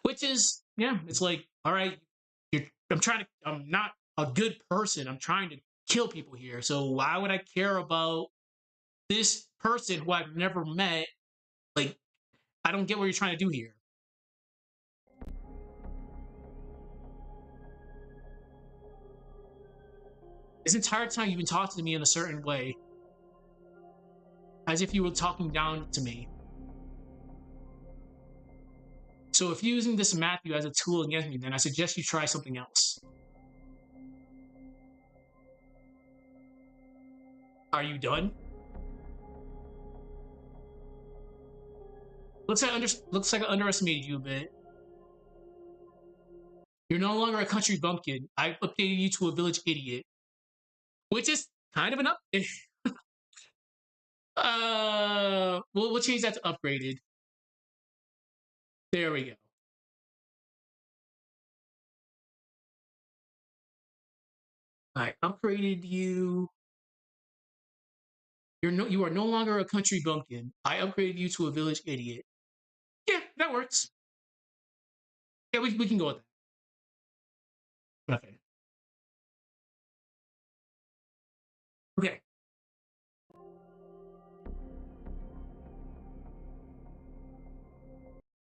Which is, yeah, it's like, all right, I'm not a good person. I'm trying to kill people here. So why would I care about this person who I've never met? Like, I don't get what you're trying to do here. This entire time you've been talking to me in a certain way, as if you were talking down to me. So if you're using this Matthew as a tool against me, then I suggest you try something else. Are you done? looks like I underestimated you a bit. You're no longer a country bumpkin. I updated you to a village idiot, which is kind of an update. We'll change that to upgraded. There we go. I upgraded you. You are no longer a country bumpkin. I upgraded you to a village idiot. Yeah, that works. Yeah, we can go with that. Okay. Okay.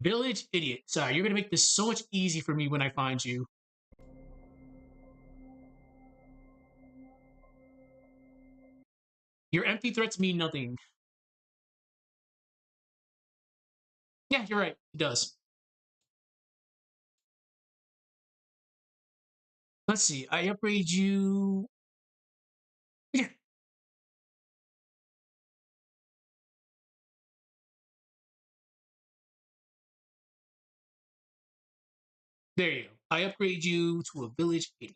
Village idiot. Sorry, you're gonna make this so much easy for me when I find you. Your empty threats mean nothing. Yeah, you're right. It does. Let's see. I upgrade you. Yeah. There you go. I upgrade you to a village idiot.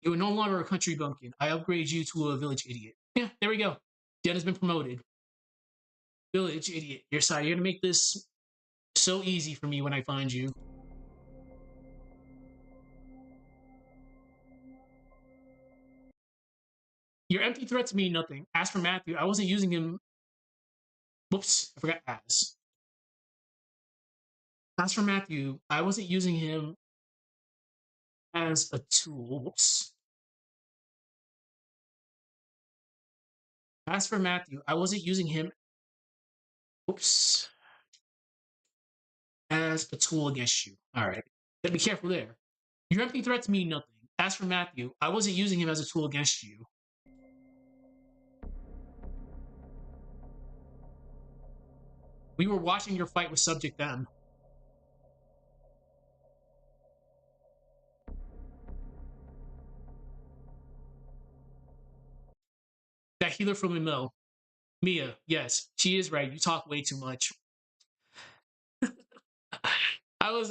You are no longer a country bumpkin. I upgrade you to a village idiot. Yeah, there we go. Jen has been promoted. Village idiot. You're sorry. You're gonna make this so easy for me when I find you. Your empty threats mean nothing. As for Matthew, I wasn't using him. Whoops, I forgot as. As for Matthew, I wasn't using him as a tool. Whoops. As for Matthew, I wasn't using him. Whoops. As a tool against you. All right. Be careful there. Your empty threats mean nothing. As for Matthew, I wasn't using him as a tool against you. We were watching your fight with Subject M. That healer from the mill. Mia, yes, she is right. You talk way too much. I was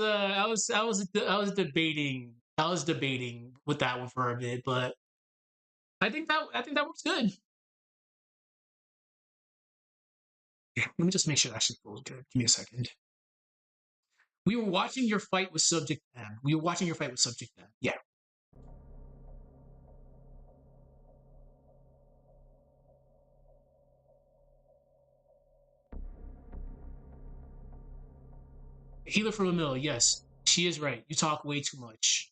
debating with that one for a bit, but I think that works good. Yeah, let me just make sure that actually feels good. Give me a second. We were watching your fight with Subject M. We were watching your fight with Subject M. Yeah. Healer from a mill, yes. She is right. You talk way too much.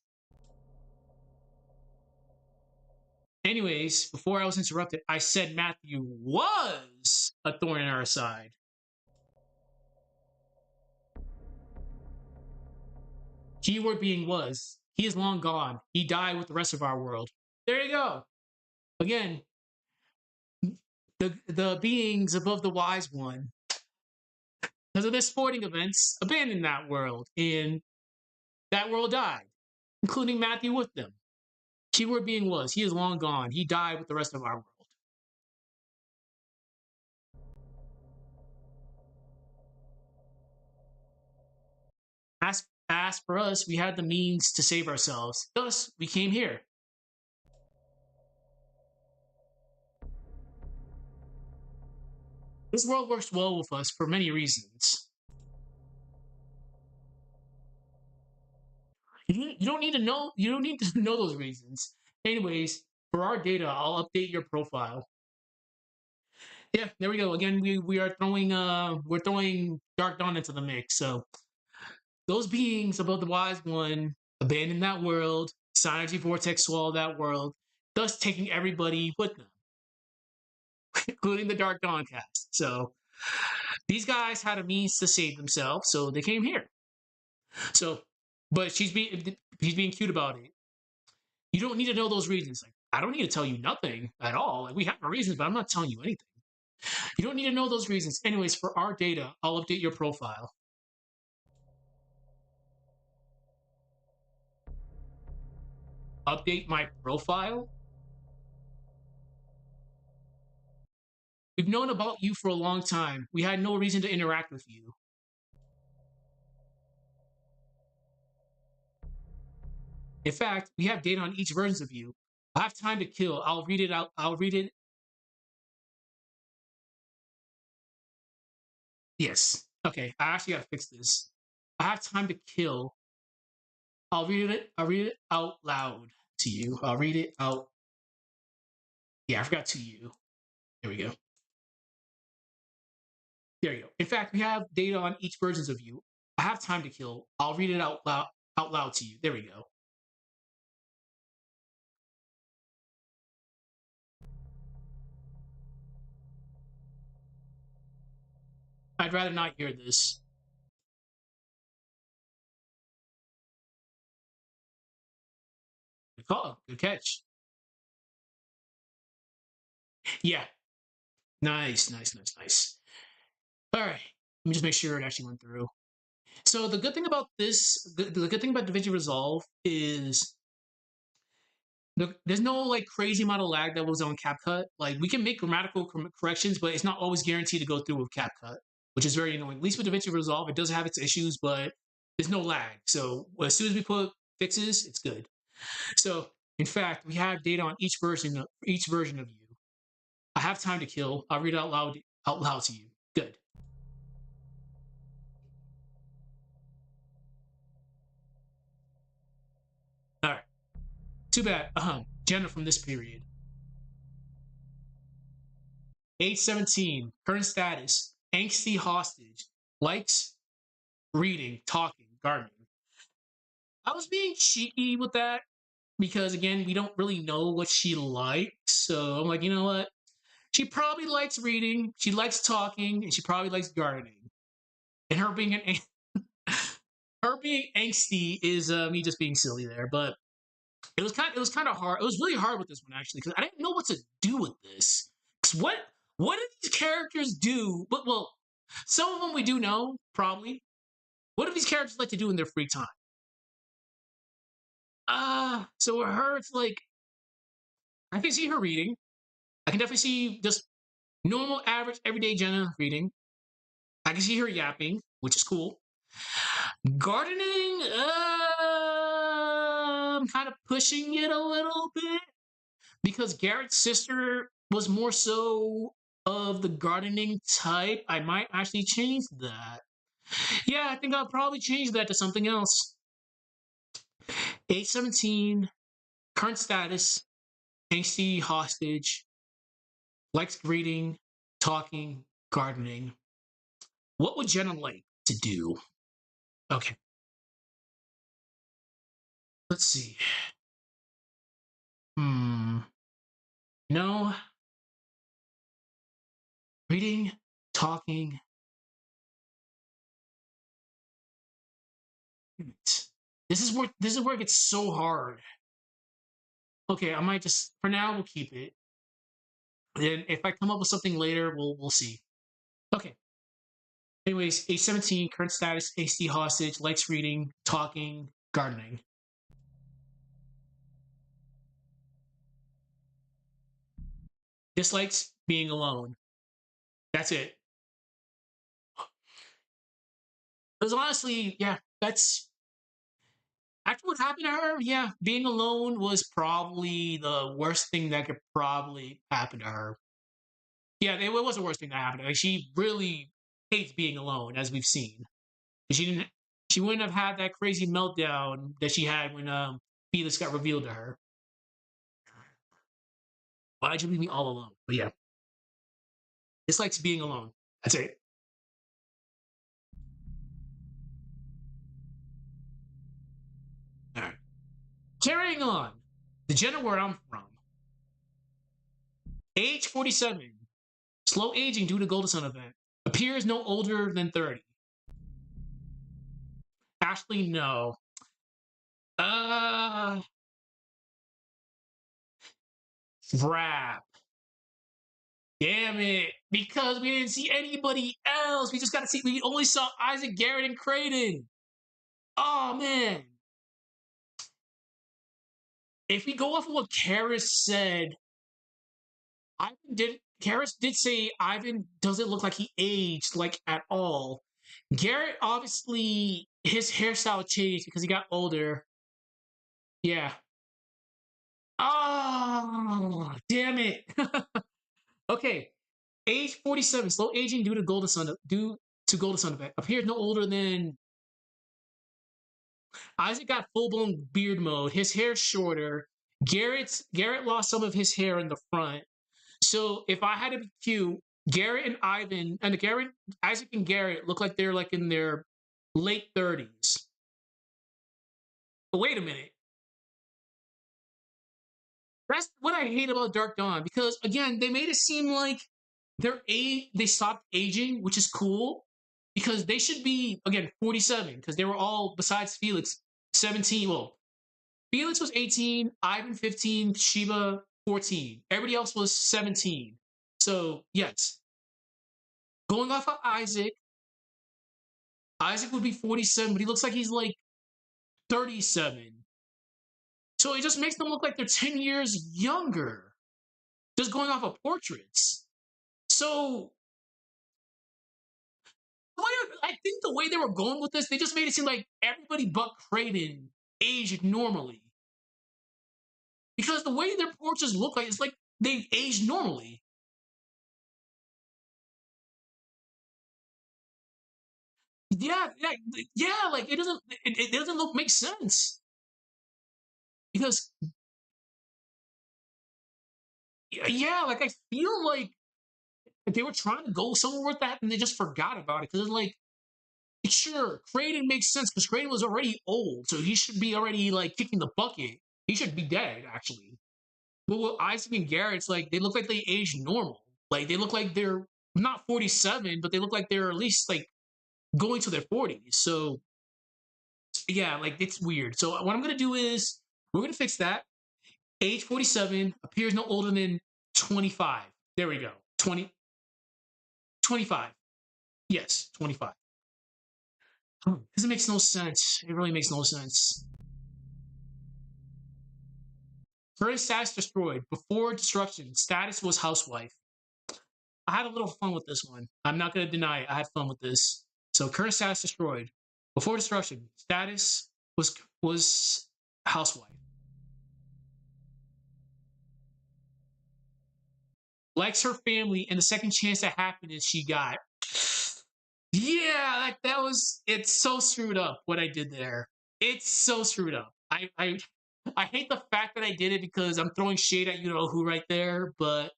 Anyways, before I was interrupted, I said Matthew was a thorn in our side. Keyword being was. He is long gone. He died with the rest of our world. There you go. Again, the beings above the wise one, because of their sporting events, abandoned that world, and that world died, including Matthew with them. Keyword being was. He is long gone. He died with the rest of our world. As for us, we had the means to save ourselves. Thus, we came here. This world works well with us for many reasons. You don't need to know. You don't need to know those reasons. Anyways, for our data, I'll update your profile. Yeah, there we go. Again, we are throwing we're throwing Dark Dawn into the mix. So those beings above the wise one abandoned that world. Synergy Vortex swallowed that world, thus taking everybody with them, including the Dark Dawn cast. So these guys had a means to save themselves, so they came here. So, but she's being cute about it. You don't need to know those reasons. Like, I don't need to tell you nothing at all. Like, we have our reasons, but I'm not telling you anything. You don't need to know those reasons. Anyways, for our data, I'll update your profile. Update my profile? We've known about you for a long time. We had no reason to interact with you. In fact, we have data on each version of you. I have time to kill. I'll read it out. I'll read it. Yes. Okay. I actually gotta fix this. I have time to kill. I'll read it. I'll read it out loud to you. I'll read it out. Yeah, I forgot to you. There we go. There you go. In fact, we have data on each versions of you. I have time to kill. I'll read it out loud to you. There we go. I'd rather not hear this. Good call. Good catch. Yeah. Nice, nice, nice, nice. All right. Let me just make sure it actually went through. So the good thing about this, the good thing about DaVinci Resolve is there's no like crazy amount of lag that was on CapCut. Like we can make grammatical corrections, but it's not always guaranteed to go through with CapCut, which is very annoying. At least with DaVinci Resolve, it does have its issues, but there's no lag. So as soon as we put fixes, it's good. So in fact, we have data on each version of you. I have time to kill. I'll read it out loud to you. Good. All right. Too bad. Jenna from this period. Age 17. Current status. Angsty hostage. Likes reading, talking, gardening. I was being cheeky with that because again, we don't really know what she likes. So I'm like, you know what? She probably likes reading, she likes talking, and she probably likes gardening. And her being angsty is me just being silly there. But it was kind of hard. It was really hard with this one actually because I didn't know what to do with this. Because what do these characters do? But well, some of them we do know probably. What do these characters like to do in their free time? So with her, it's like I can see her reading. I can definitely see just normal, average, everyday Jenna reading. I can see her yapping, which is cool. Gardening, I'm kind of pushing it a little bit because Garrett's sister was more so of the gardening type. I might actually change that. Yeah, I think I'll probably change that to something else. Age 17, current status, angsty hostage, likes reading, talking, gardening. What would Jenna like to do? Okay. Let's see. No. Reading, talking. This is where it gets so hard. Okay, I might just for now we'll keep it. Then if I come up with something later, we'll see. Okay. Anyways, age 17, current status, HD hostage, likes reading, talking, gardening. Dislikes being alone. That's it. Because honestly, yeah, that's after what happened to her, yeah, being alone was probably the worst thing that could probably happen to her. Yeah, it was the worst thing that happened. Like she really hates being alone, as we've seen. She wouldn't have had that crazy meltdown that she had when Felix got revealed to her. Why'd you leave me all alone? But yeah, it's like being alone. That's it. All right. Carrying on. The gender where I'm from. Age 47. Slow aging due to Golden Sun event. Appears no older than 30. Ashley, no. Uh, Crap. Damn it. Because we didn't see anybody else. We only saw Isaac, Garrett, and Creighton. Oh, man. If we go off of what Karis said, Garrett did say Ivan doesn't look like he aged like at all. Garrett obviously his hairstyle changed because he got older. Yeah. Oh, damn it. Okay. Age 47, slow aging due to golden sun effect. Appears no older than Isaac got full blown beard mode. His hair's shorter. Garrett lost some of his hair in the front. So if I had to be cute, Isaac and Garrett look like they're like in their late 30s. But wait a minute. That's what I hate about Dark Dawn because again, they made it seem like they stopped aging, which is cool because they should be again 47 because they were all besides Felix 17. Well, Felix was 18, Ivan 15, Sheba 14. Everybody else was 17. So yes, going off of Isaac would be 47, but he looks like he's like 37. So it just makes them look like they're 10 years younger, just going off of portraits. So I think the way they were going with this, they just made it seem like everybody but Creighton aged normally. Because the way their portraits look like, it's like they aged normally. Yeah, like it doesn't look make sense. Because yeah, like I feel like they were trying to go somewhere with that and they just forgot about it. Because it's like, sure, Creighton makes sense because Creighton was already old, so he should be already like kicking the bucket. He should be dead, actually. But with Isaac and Garrett, it's like they look like they age normal. Like they look like they're not 47, but they look like they're at least like going to their 40s. So yeah, like it's weird. So what I'm gonna do is we're gonna fix that. Age 47 appears no older than 25. There we go. 20, 25. Yes, 25. Because it makes no sense. It really makes no sense. Current status destroyed. Before destruction, status was housewife. I had a little fun with this one. I'm not going to deny it. I had fun with this. So current status destroyed. Before destruction, status was housewife. Likes her family and the second chance at happiness she got. Yeah, that was it's so screwed up what I did there. It's so screwed up. I hate the fact that I did it because I'm throwing shade at you know who right there, but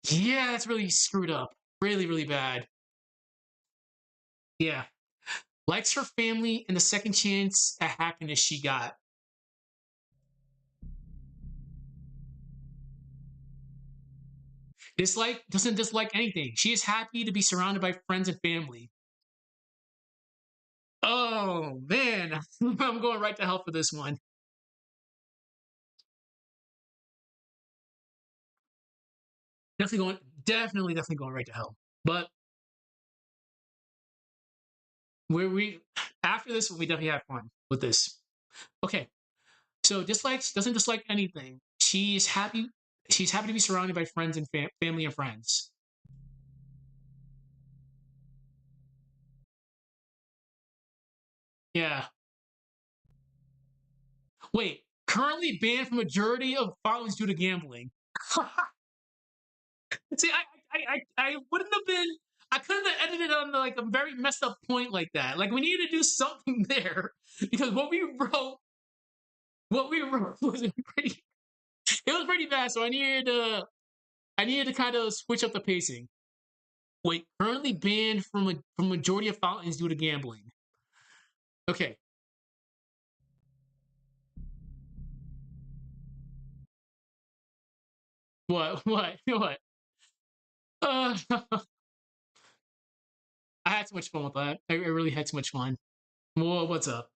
yeah, that's really screwed up. Really, really bad. Yeah. Likes her family and the second chance at happiness she got. Doesn't dislike anything. She is happy to be surrounded by friends and family. Oh man, I'm going right to hell for this one. Definitely going right to hell. But we after this we definitely have fun with this. Okay, so dislikes doesn't dislike anything. She's happy. She's happy to be surrounded by friends and family and friends. Yeah. Wait. Currently banned from majority of filings due to gambling. See, I wouldn't have been. I couldn't have edited on like a very messed up point like that. Like we needed to do something there because what we wrote was pretty. It was pretty bad. So I needed to kind of switch up the pacing. Wait, currently banned from majority of fountains due to gambling. Okay. What? What? What? Uh, I had too much fun with that. I really had too much fun. Well, what's up?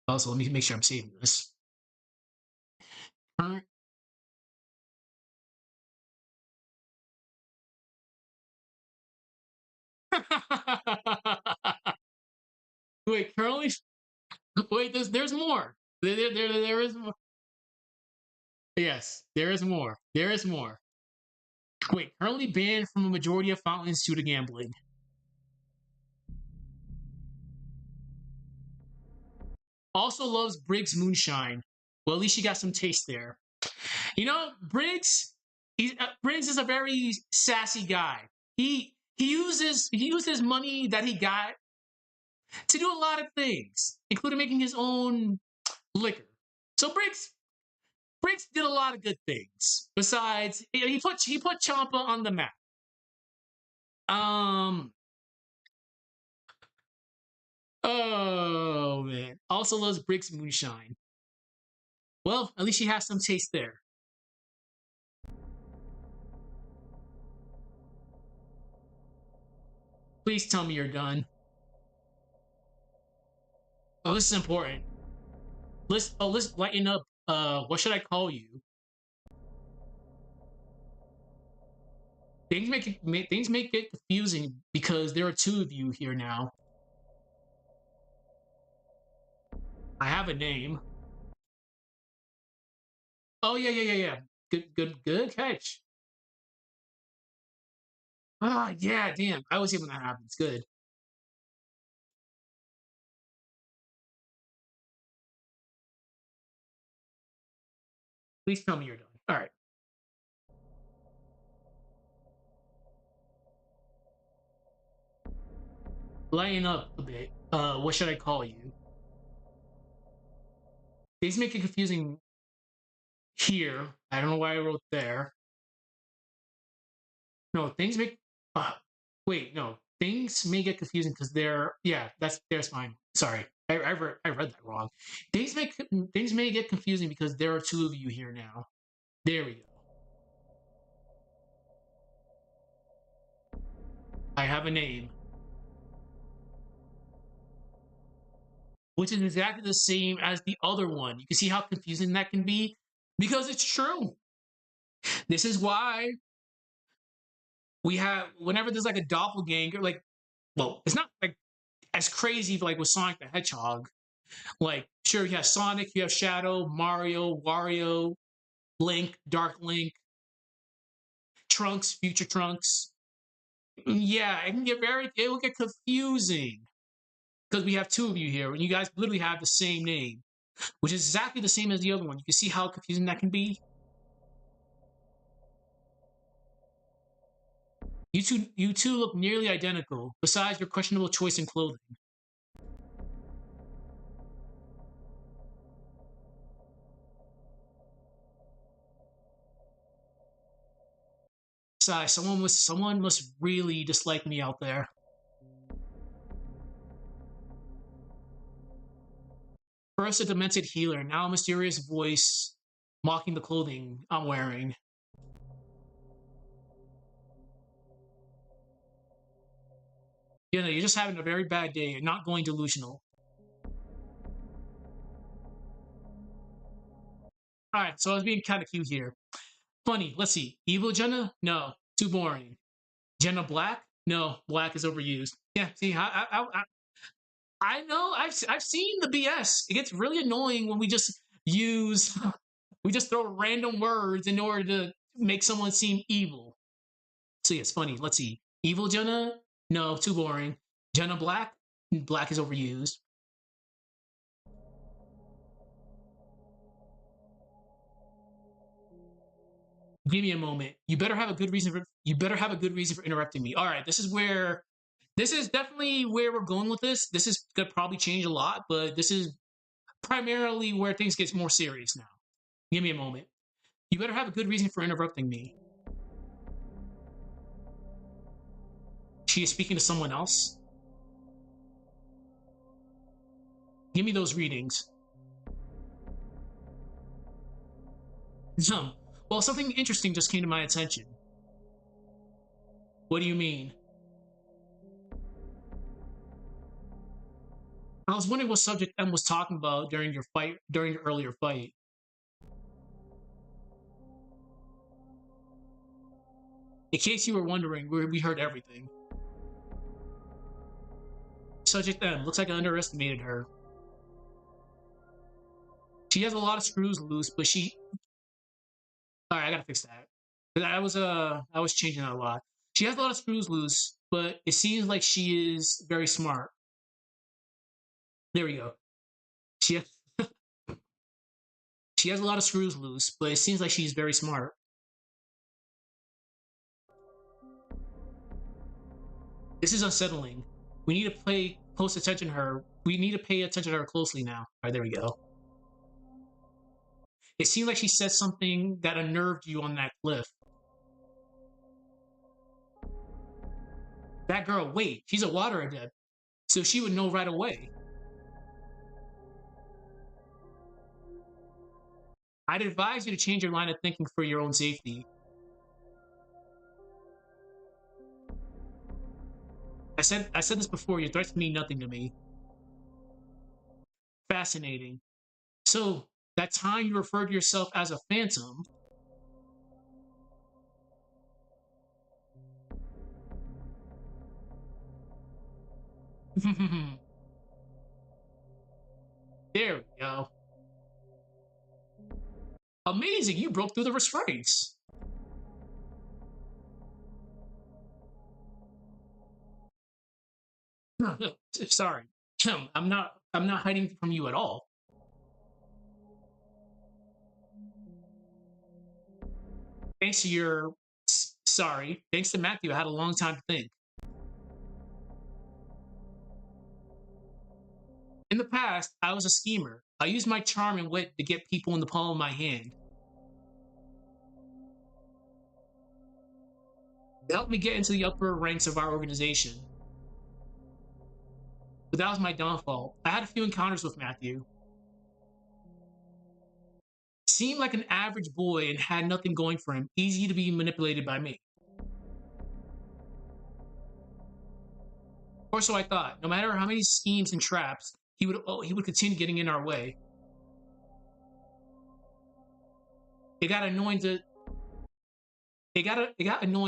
Also, let me make sure I'm saving this. Current. Wait, currently. Wait, there's more. There is more. Yes, there is more. There is more. Wait, currently banned from a majority of fountains due to gambling. Also loves Briggs moonshine. Well, at least she got some taste there. You know, Briggs is a very sassy guy. He uses money that he got to do a lot of things, including making his own liquor. So Briggs did a lot of good things. Besides, he put Champa on the map. Um. Oh man. Also loves Briggs moonshine. Well, at least she has some taste there. Please tell me you're done. Oh, this is important. Let's lighten up. What should I call you? Things make it confusing because there are two of you here now. I have a name. Oh yeah. Good catch. Ah, yeah, damn. I always hate when that happens. Good. Please tell me you're done. All right. Lighten up a bit. What should I call you? These make it confusing here. I don't know why I wrote there. No, things make. Uh, wait, no. Things may get confusing because they're. Yeah, there's fine. Sorry, I read that wrong. Things may get confusing because there are two of you here now. There we go. I have a name, which is exactly the same as the other one. You can see how confusing that can be because it's true. This is why we have whenever there's like a doppelganger, like, well, it's not like as crazy like with Sonic the Hedgehog. Like, sure, you have Sonic, you have Shadow, Mario, Wario, Link, Dark Link, Trunks, Future Trunks. Yeah, it will get confusing because we have two of you here, and you guys literally have the same name, which is exactly the same as the other one. You can see how confusing that can be. You two look nearly identical, besides your questionable choice in clothing. Besides, someone must really dislike me out there. First a demented healer, now a mysterious voice mocking the clothing I'm wearing. You know, you're just having a very bad day. You're not going delusional. All right, so I was being kind of cute here. Funny. Let's see. Evil Jenna? No, too boring. Jenna Black? No, Black is overused. Yeah. See, I know. I've seen the BS. It gets really annoying when we just throw random words in order to make someone seem evil. So yeah, it's funny. Let's see. Evil Jenna? No, too boring. Jenna Black? Black is overused. Give me a moment. You better have a good reason for interrupting me. All right, this is definitely where we're going with this. This is gonna probably change a lot, but this is primarily where things get more serious now. Give me a moment. You better have a good reason for interrupting me. She is speaking to someone else. Give me those readings. Well, something interesting just came to my attention. What do you mean? I was wondering what subject M was talking about during your earlier fight. In case you were wondering, we heard everything. Subject M, looks like I underestimated her. She has a lot of screws loose, but she. Alright, I gotta fix that. But I was changing that a lot. She has a lot of screws loose, but it seems like she is very smart. There we go. She has, she has a lot of screws loose, but it seems like she's very smart. This is unsettling. We need to pay close attention to her. We need to pay attention to her closely now. All right, there we go. It seemed like she said something that unnerved you on that cliff. That girl, wait, she's a water adept, so she would know right away. I'd advise you to change your line of thinking for your own safety. I said this before, your threats mean nothing to me. Fascinating. So, that time you referred to yourself as a phantom. There we go. Amazing, you broke through the restraints. Sorry. I'm not hiding from you at all. Thanks to your sorry. Thanks to Matthew, I had a long time to think. In the past, I was a schemer. I used my charm and wit to get people in the palm of my hand. It helped me get into the upper ranks of our organization. But that was my downfall. I had a few encounters with Matthew. Seemed like an average boy and had nothing going for him, easy to be manipulated by me. Or so I thought. No matter how many schemes and traps, he would continue getting in our way. It got annoying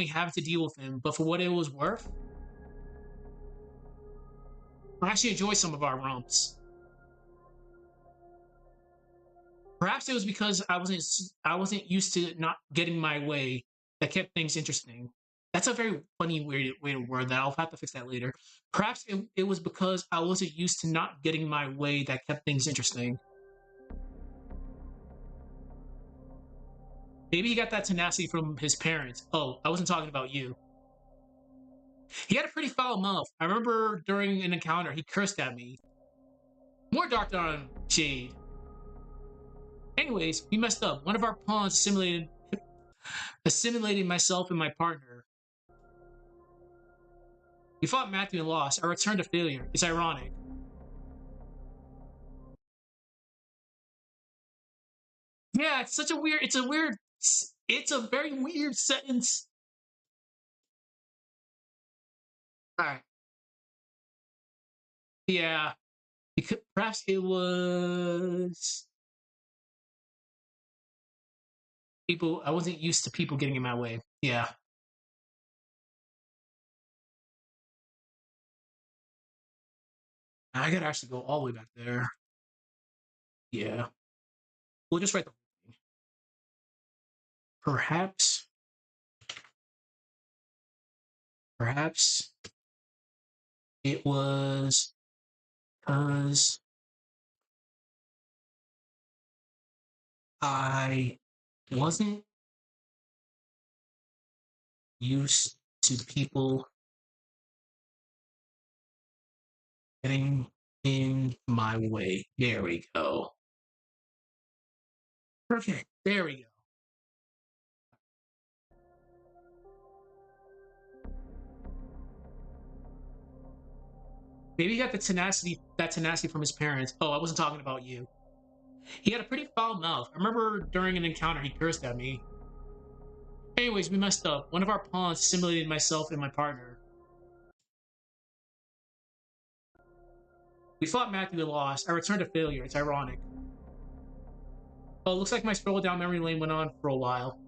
having to deal with him, but for what it was worth, I actually enjoyed some of our romps. Perhaps it was because I wasn't used to not getting my way that kept things interesting. That's a very funny weird way to word that. I'll have to fix that later. Perhaps it was because I wasn't used to not getting my way that kept things interesting. Maybe he got that tenacity from his parents. Oh, I wasn't talking about you. He had a pretty foul mouth. I remember during an encounter, he cursed at me. More dark on Jade. Anyways, we messed up. One of our pawns assimilated myself and my partner. We fought Matthew and lost. I returned to failure. It's ironic. Yeah, it's a very weird sentence. Alright. Yeah. Because perhaps it was people I wasn't used to people getting in my way. Yeah. I gotta actually go all the way back there. Yeah. We'll just write the whole thing. Perhaps it was because I wasn't used to people getting in my way. There we go. Perfect. There we go. Maybe he got that tenacity from his parents. Oh, I wasn't talking about you. He had a pretty foul mouth. I remember during an encounter he cursed at me. Anyways, we messed up. One of our pawns simulated myself and my partner. We fought Matthew and lost. I returned to failure. It's ironic. Oh, it looks like my stroll down memory lane went on for a while.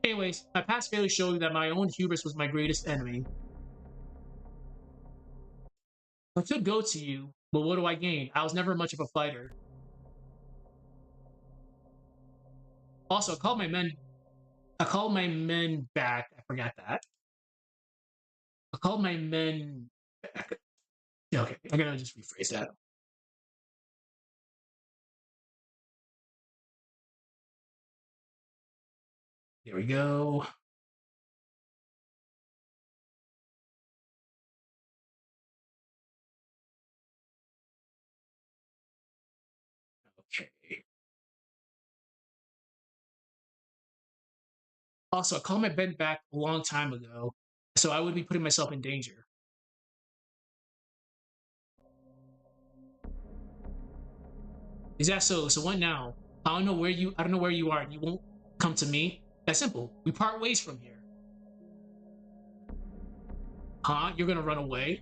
Anyways, my past failure showed that my own hubris was my greatest enemy. I could go to you, but what do I gain? I was never much of a fighter. Also, I called my men I called my men back. I forgot that. I called my men back. Yeah, okay, I gotta just rephrase that. There we go. Okay. Also, I called my men back a long time ago, so I would be putting myself in danger. Is that so? So what now? I don't know where you are, and you won't come to me. That's simple. We part ways from here. Huh? You're gonna run away?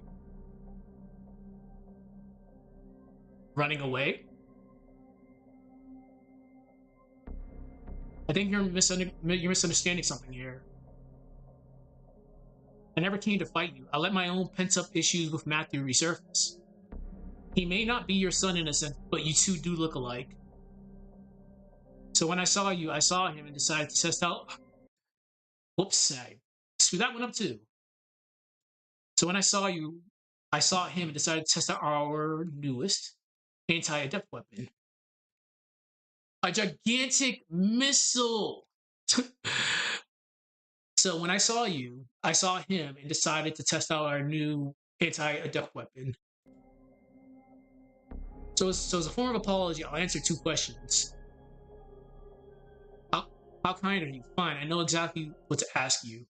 Running away? I think you're misunderstanding something here. I never came to fight you. I let my own pent-up issues with Matthew resurface. He may not be your son in a sense, but you two do look alike. So when I saw you, I saw him and decided to test out. Whoops, I screwed that one up too. So when I saw you, I saw him and decided to test out our newest anti-adept weapon. A gigantic missile! So when I saw you, I saw him and decided to test out our new anti-adept weapon. So as a form of apology, I'll answer 2 questions. How kind are you? Fine, I know exactly what to ask you.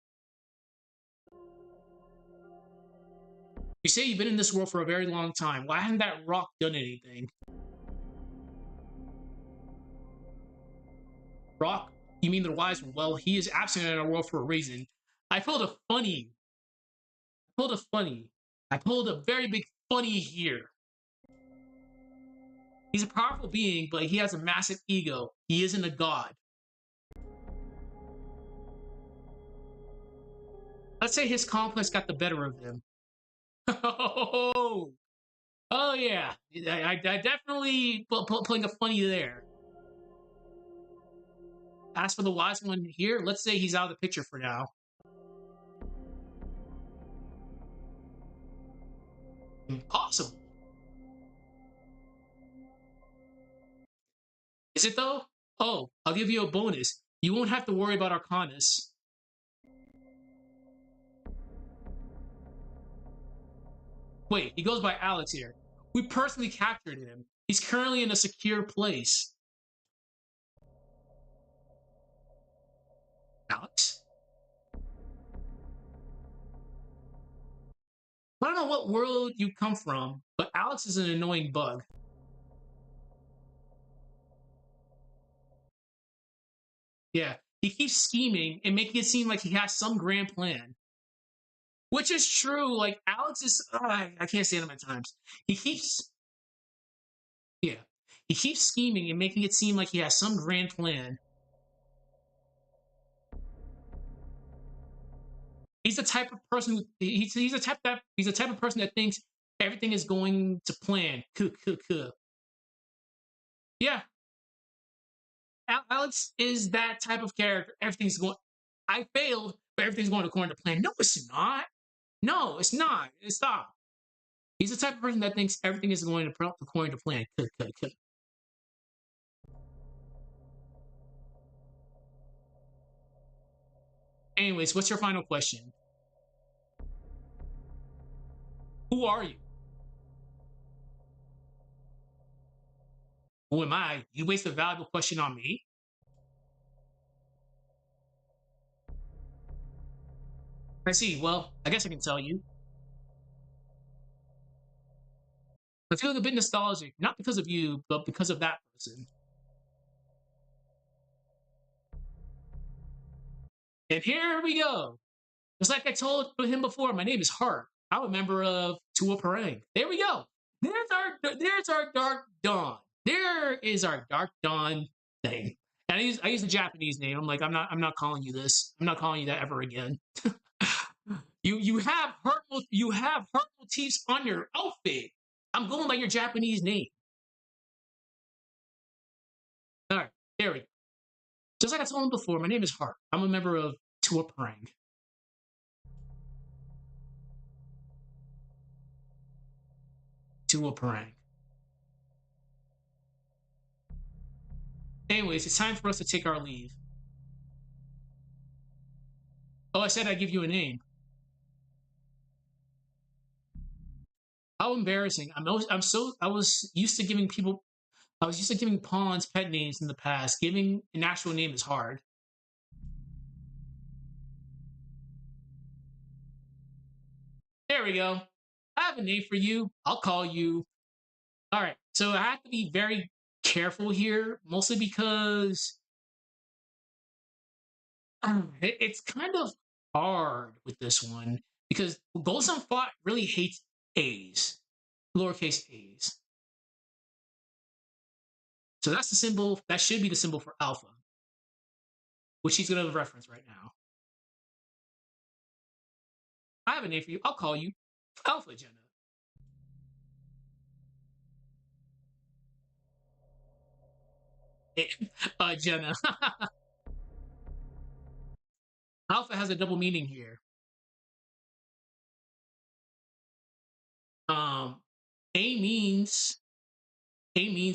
You say you've been in this world for a very long time. Why hasn't that rock done anything? Rock? You mean the wise one? Well, he is absent in our world for a reason. I pulled a funny. I pulled a funny. I pulled a very big funny here. He's a powerful being, but he has a massive ego. He isn't a god. Let's say his complex got the better of him. Oh, oh yeah. I definitely pulling a funny there. As for the wise one here, let's say he's out of the picture for now. Impossible. Is it though? Oh, I'll give you a bonus. You won't have to worry about Arcanus. Wait, he goes by Alex here. We personally captured him. He's currently in a secure place. Alex? I don't know what world you come from, but Alex is an annoying bug. Yeah, he keeps scheming and making it seem like he has some grand plan. Which is true. Like, Alex is... I can't say him at times. He keeps... Yeah. He keeps scheming and making it seem like he has some grand plan. He's the type of person who... He's the type of person that thinks everything is going to plan. Yeah. Alex is that type of character. Everything's going... I failed, but everything's going according to plan. No, it's not. No, it's not. Stop. He's the type of person that thinks everything is going according to plan. Anyways, what's your final question? Who are you? Who am I? You waste a valuable question on me? I see. Well, I guess I can tell you. I'm feeling a bit nostalgic, not because of you, but because of that person. And here we go. Just like I told him before, my name is Hart. I'm a member of Tua Parang. There we go. There's our Dark Dawn. There is our Dark Dawn thing. And I use the Japanese name. I'm not calling you this. I'm not calling you that ever again. you have heart motifs on your outfit. I'm going by your Japanese name. All right, there we go. Just like I told him before, my name is Hart. I'm a member of Tua Parang. Tua Parang. Anyways, it's time for us to take our leave. Oh, I said I'd give you a name. How embarrassing! I was used to giving people. I was used to giving pawns pet names in the past. Giving an actual name is hard. There we go. I have a name for you. I'll call you. All right. So I have to be very careful here, mostly because it's kind of hard with this one because Golsum Fought really hates A's, lowercase A's. So that's the symbol. That should be the symbol for alpha, which he's going to reference right now. I have a name for you. I'll call you Alpha Jenna. Jenna. Alpha has a double meaning here. Um, A means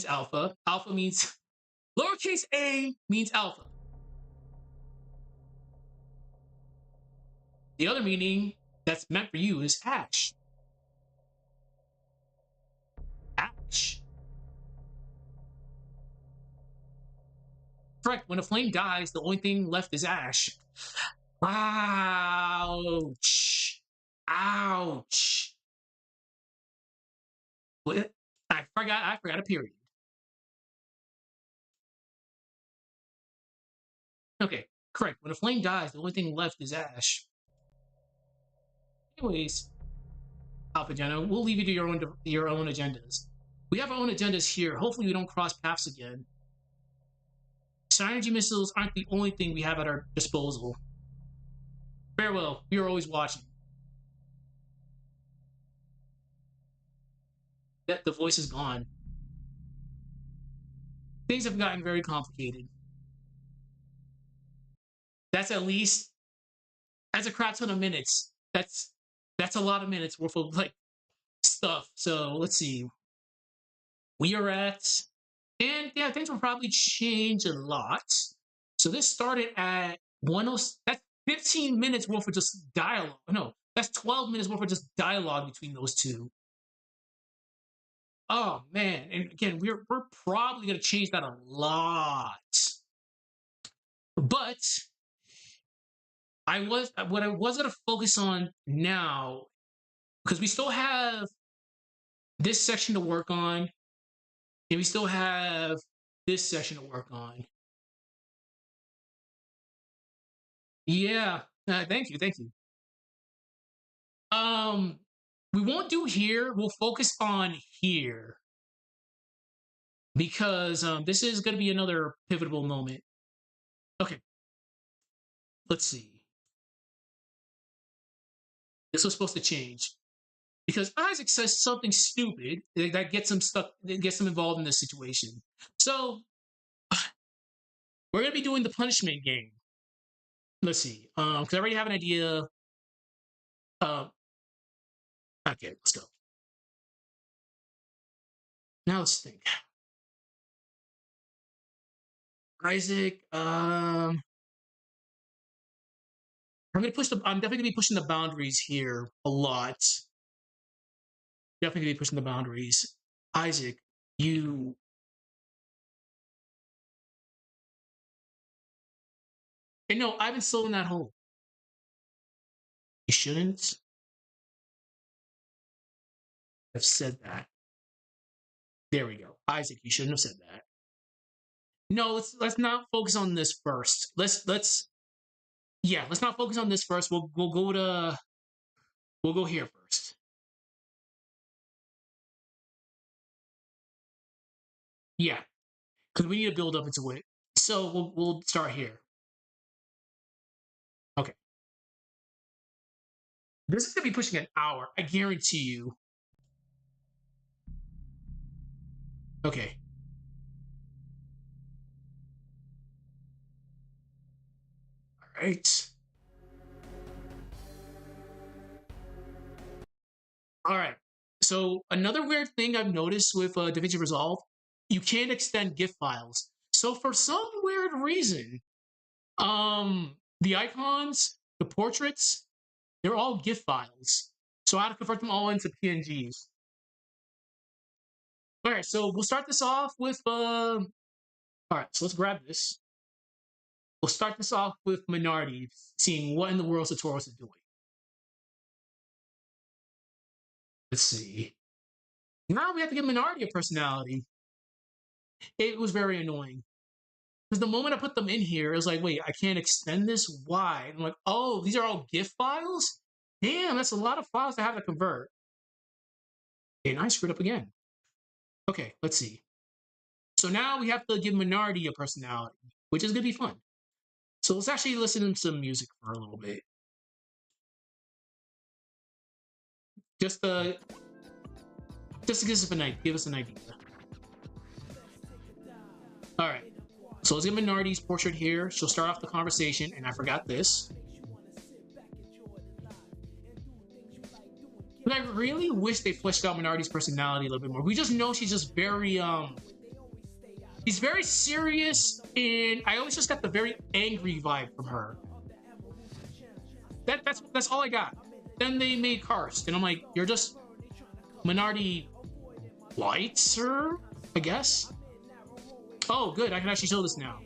alpha. Alpha means lowercase a means alpha. The other meaning that's meant for you is ash. Ash. Correct. When a flame dies, the only thing left is ash. Ouch. Ouch. What? I forgot a period. Okay, correct. When a flame dies, the only thing left is ash. Anyways, Alpha Jenna, we'll leave you to your own agendas. We have our own agendas here. Hopefully, we don't cross paths again. Synergy missiles aren't the only thing we have at our disposal. Farewell. We are always watching. That the voice is gone. Things have gotten very complicated. That's at least that's a crap ton of minutes. That's a lot of minutes worth of like stuff. So let's see. We are at, and yeah, things will probably change a lot. So this started at 10. That's 15 minutes worth of just dialogue. No, that's 12 minutes worth of just dialogue between those two. Oh man, and again, we're probably gonna change that a lot. But what I was gonna focus on now, because we still have this section to work on, and we still have this section to work on. Yeah, thank you, thank you. We won't do here. We'll focus on here because this is going to be another pivotal moment. Okay, let's see. This was supposed to change because Isaac says something stupid that gets him stuck, gets him involved in this situation. So we're going to be doing the punishment game. Let's see. Because I already have an idea. Okay, let's go. Now let's think. Isaac. I'm definitely gonna be pushing the boundaries here a lot. Definitely gonna be pushing the boundaries. Isaac, you. And no, I've been still in that hole. You shouldn't have said that. There we go. Isaac, you shouldn't have said that. No, let's not focus on this first. Let's not focus on this first. We'll go here first. Yeah, because we need to build up into it. So we'll start here. Okay. This is gonna be pushing an hour. I guarantee you. Okay. right. All right. So another weird thing I've noticed with DaVinci Resolve, you can't extend GIF files. So for some weird reason, the icons, the portraits, they're all GIF files. So I had to convert them all into PNGs. All right, so we'll start this off with all right, so let's grab this. We'll start this off with Minardi, seeing what in the world Saturos is doing. Let's see. Now we have to give Minardi a personality. It was very annoying. Because the moment I put them in here, it was like, wait, I can't extend this? Why? And I'm like, oh, these are all GIF files? Damn, that's a lot of files to have to convert. And I screwed up again. Okay, let's see. So now we have to give Minardi a personality, which is going to be fun. So let's actually listen to some music for a little bit. Just to give us an idea. All right. So let's get Minardi's portrait here. She'll start off the conversation, and I forgot this. But I really wish they fleshed out Minardi's personality a little bit more. We just know she's just very she's very serious, and I always just got the very angry vibe from her. That's all I got. Then they made Karst, and I'm like, you're just Minardi likes her, I guess. Oh, good, I can actually show this now.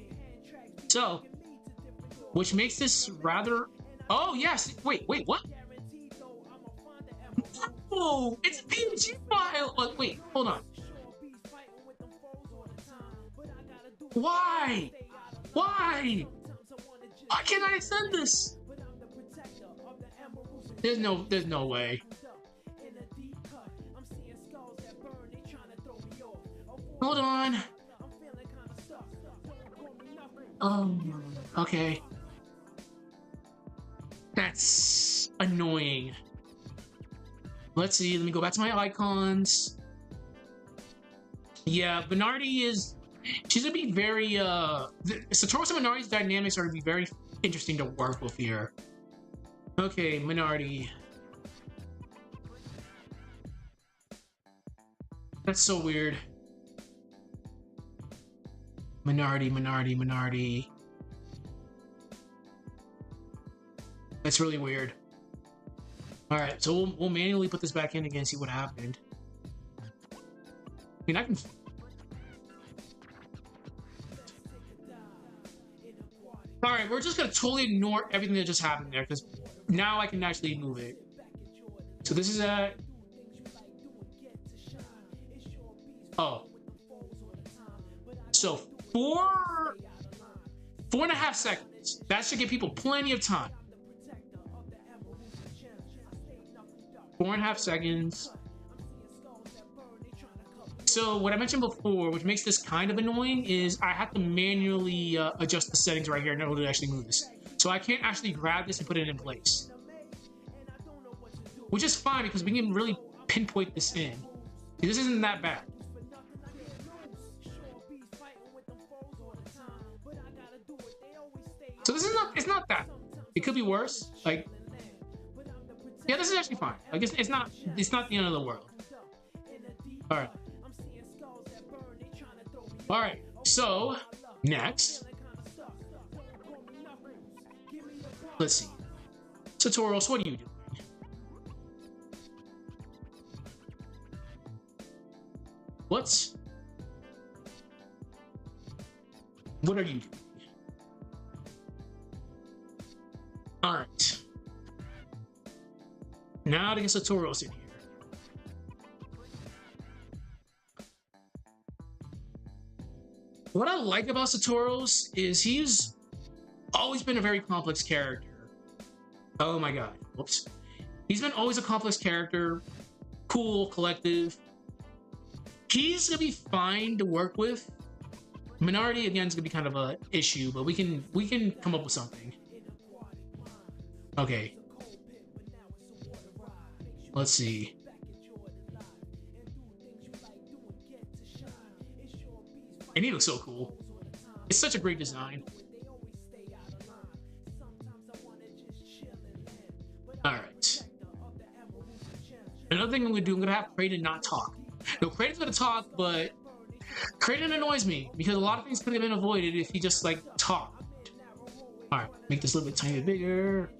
So, which makes this rather... Oh, yes, wait, what? Oh, it's a PNG file! Wait, hold on. Why? Why? Why can't I extend this? There's no way. Hold on. Okay. That's annoying. Let's see, let me go back to my icons. Yeah, Minardi is... She's gonna be very, Saturos and Minardi's dynamics are gonna be very interesting to work with here. Okay, Minardi. That's so weird. Minardi. That's really weird. All right, so we'll manually put this back in again, see what happened. I mean, I can... All right, we're just gonna totally ignore everything that just happened there, because now I can actually move it. So this is at... Oh. So 4.5 seconds. That should give people plenty of time. 4.5 seconds. So what I mentioned before, which makes this kind of annoying, is I have to manually adjust the settings right here in order to actually move this. So I can't actually grab this and put it in place. Which is fine because we can really pinpoint this in. This isn't that bad. So this is it's not that. It could be worse. Like, yeah, this is actually fine. Like, it's not the end of the world. All right. All right. So next, let's see. Saturos, what are you doing? What are you doing? All right. Now to get Saturos in here. What I like about Saturos is he's always been a very complex character. Oh my god. Whoops. He's been always a complex character. Cool, collective. He's gonna be fine to work with. Minardi again is gonna be kind of a issue, but we can come up with something. Okay. Let's see. And he looks so cool. It's such a great design. All right. Another thing I'm gonna do, I'm gonna have Kraden not talk. No, Kraden's gonna talk, but Kraden annoys me because a lot of things could have been avoided if he just like talked. All right, make this a little bit tiny bit bigger.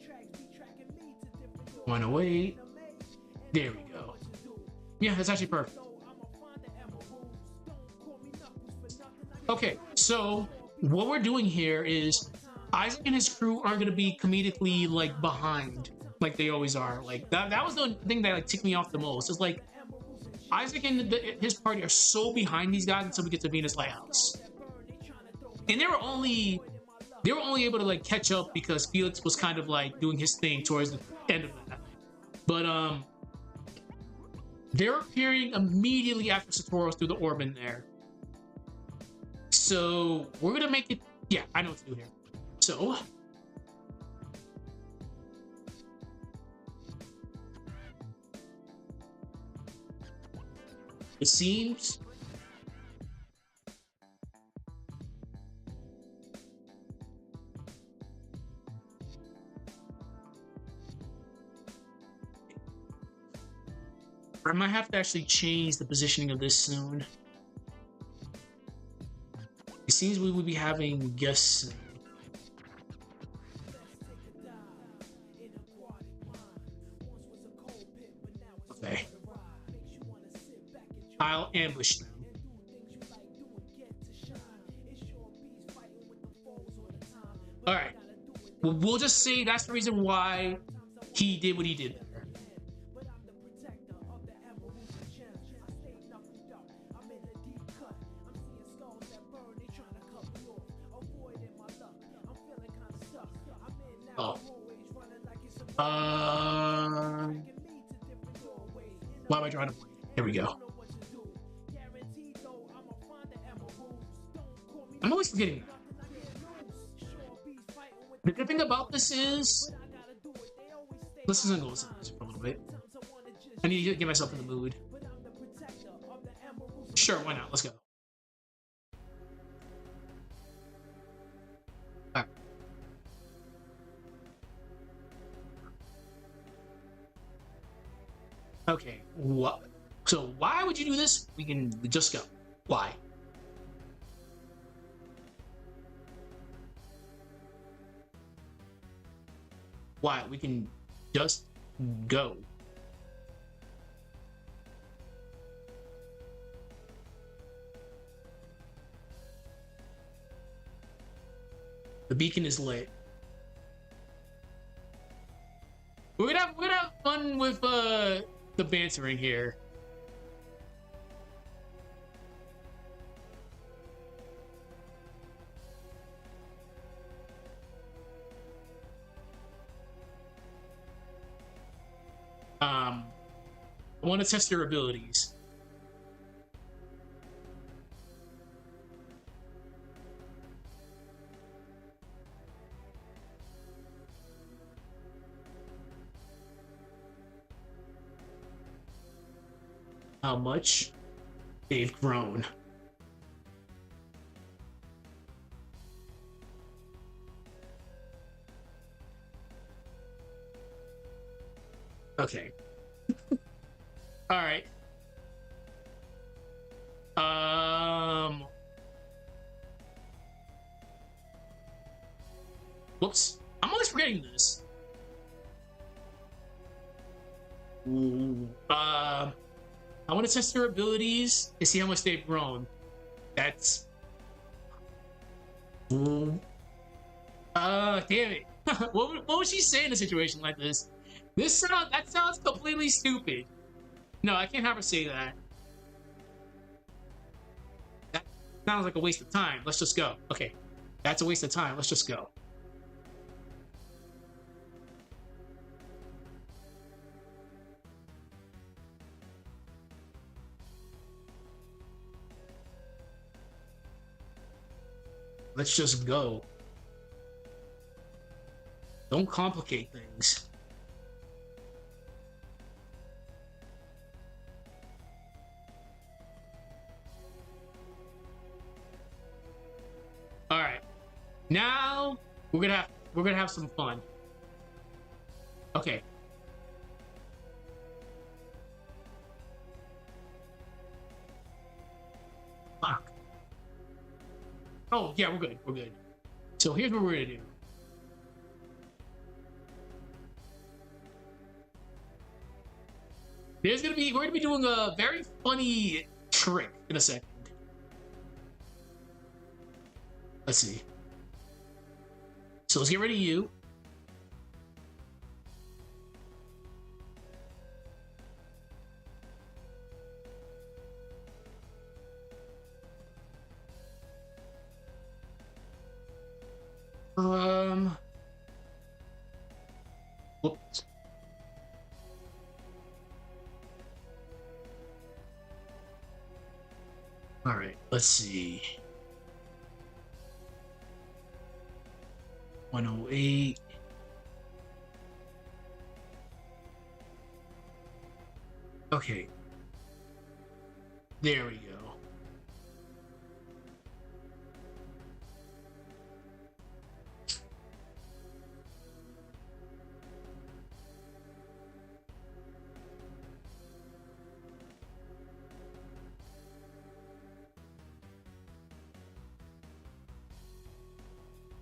Wanna wait? There we go. Yeah, that's actually perfect. Okay, so what we're doing here is Isaac and his crew aren't gonna be comedically like behind like they always are. Like that was the thing that like ticked me off the most. It's like Isaac and his party are so behind these guys until we get to Venus Lighthouse, and they were only able to like catch up because Felix was kind of like doing his thing towards the end of that. But they're appearing immediately after Saturos through the orb in there. So we're gonna make it. Yeah, I know what to do here. So it seems I might have to actually change the positioning of this soon. It seems we would be having guests soon. Okay. I'll ambush them. Alright. We'll just say that's the reason why he did what he did there. Oh. Why am I trying to play? Here we go. I'm always forgetting that. The good thing about this is, let's just go for a little bit. I need to get myself in the mood. Sure, why not? Let's go. Alright. Okay, what? So why would you do this? We can just go. Why? Why? We can just go. The beacon is lit. We're gonna have fun with the bantering here. I want to test your abilities. How much they've grown. Okay. All right. Whoops. I'm always forgetting this. I want to test their abilities to see how much they've grown. That's. Damn it. What would she say in a situation like this? That sounds completely stupid. No, I can't have her say that. That sounds like a waste of time. Let's just go. Okay. That's a waste of time. Let's just go. Let's just go. Don't complicate things. All right. Now we're gonna have some fun. Okay. Oh, yeah, we're good. We're good. So here's what we're gonna do. We're gonna be doing a very funny trick in a second. Let's see. So let's get rid of you. Whoops. All right, let's see. 108. Okay. There we go.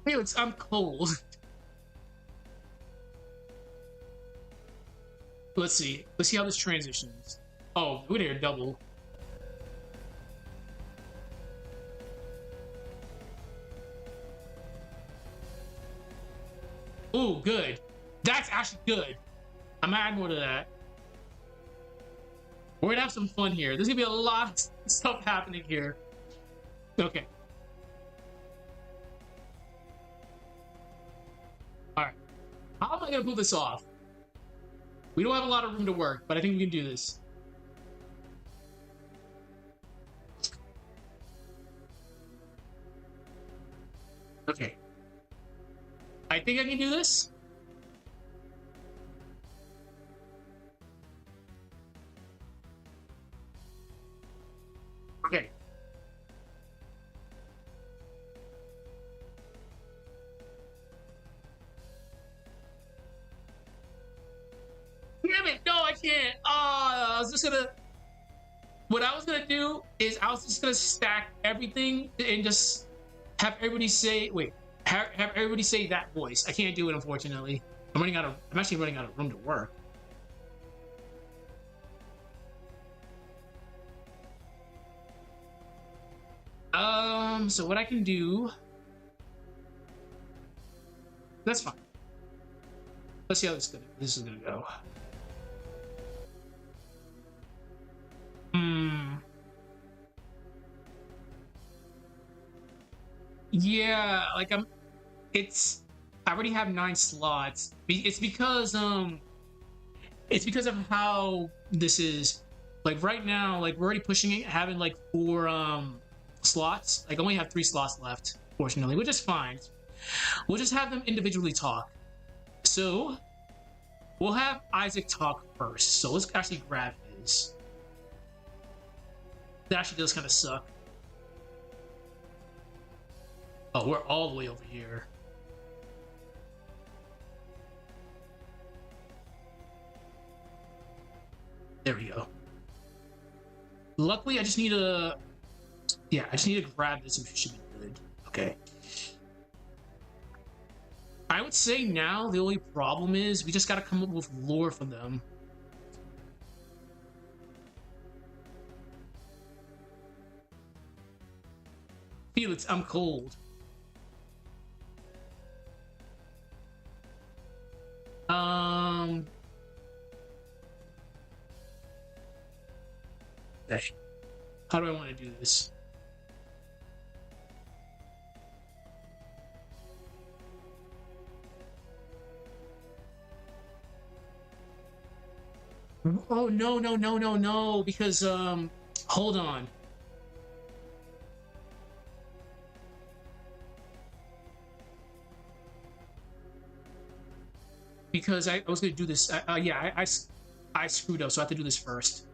Hey, I'm cold. Let's see. Let's see how this transitions. Oh, we're gonna hear double. Ooh, good. That's actually good. I'm gonna add more to that. We're gonna have some fun here. There's gonna be a lot of stuff happening here. Okay. Alright. How am I gonna pull this off? We don't have a lot of room to work, but I think we can do this. Okay. I think I can do this. Okay. Damn it! No, I can't. I was just gonna. What I was gonna do is I was just gonna stack everything and just have everybody say. Wait, have everybody say that voice. I can't do it, unfortunately. I'm actually running out of room to work. So what I can do. That's fine. Let's see how this is gonna go. Yeah, like I already have 9 slots. It's because of how this is. Like right now, like we're already pushing it, having like 4 slots. Like I only have 3 slots left, fortunately, which is fine. We'll just have them individually talk. So we'll have Isaac talk first. So let's actually grab his. That actually does kind of suck. Oh, we're all the way over here. There we go. Luckily, I just need to... Yeah, I just need to grab this, which should be good. Okay. I would say now the only problem is we just gotta come up with lore for them. Felix, I'm cold. How do I want to do this? Oh no, because hold on. Because I was gonna do this. Yeah, I screwed up, so I have to do this first.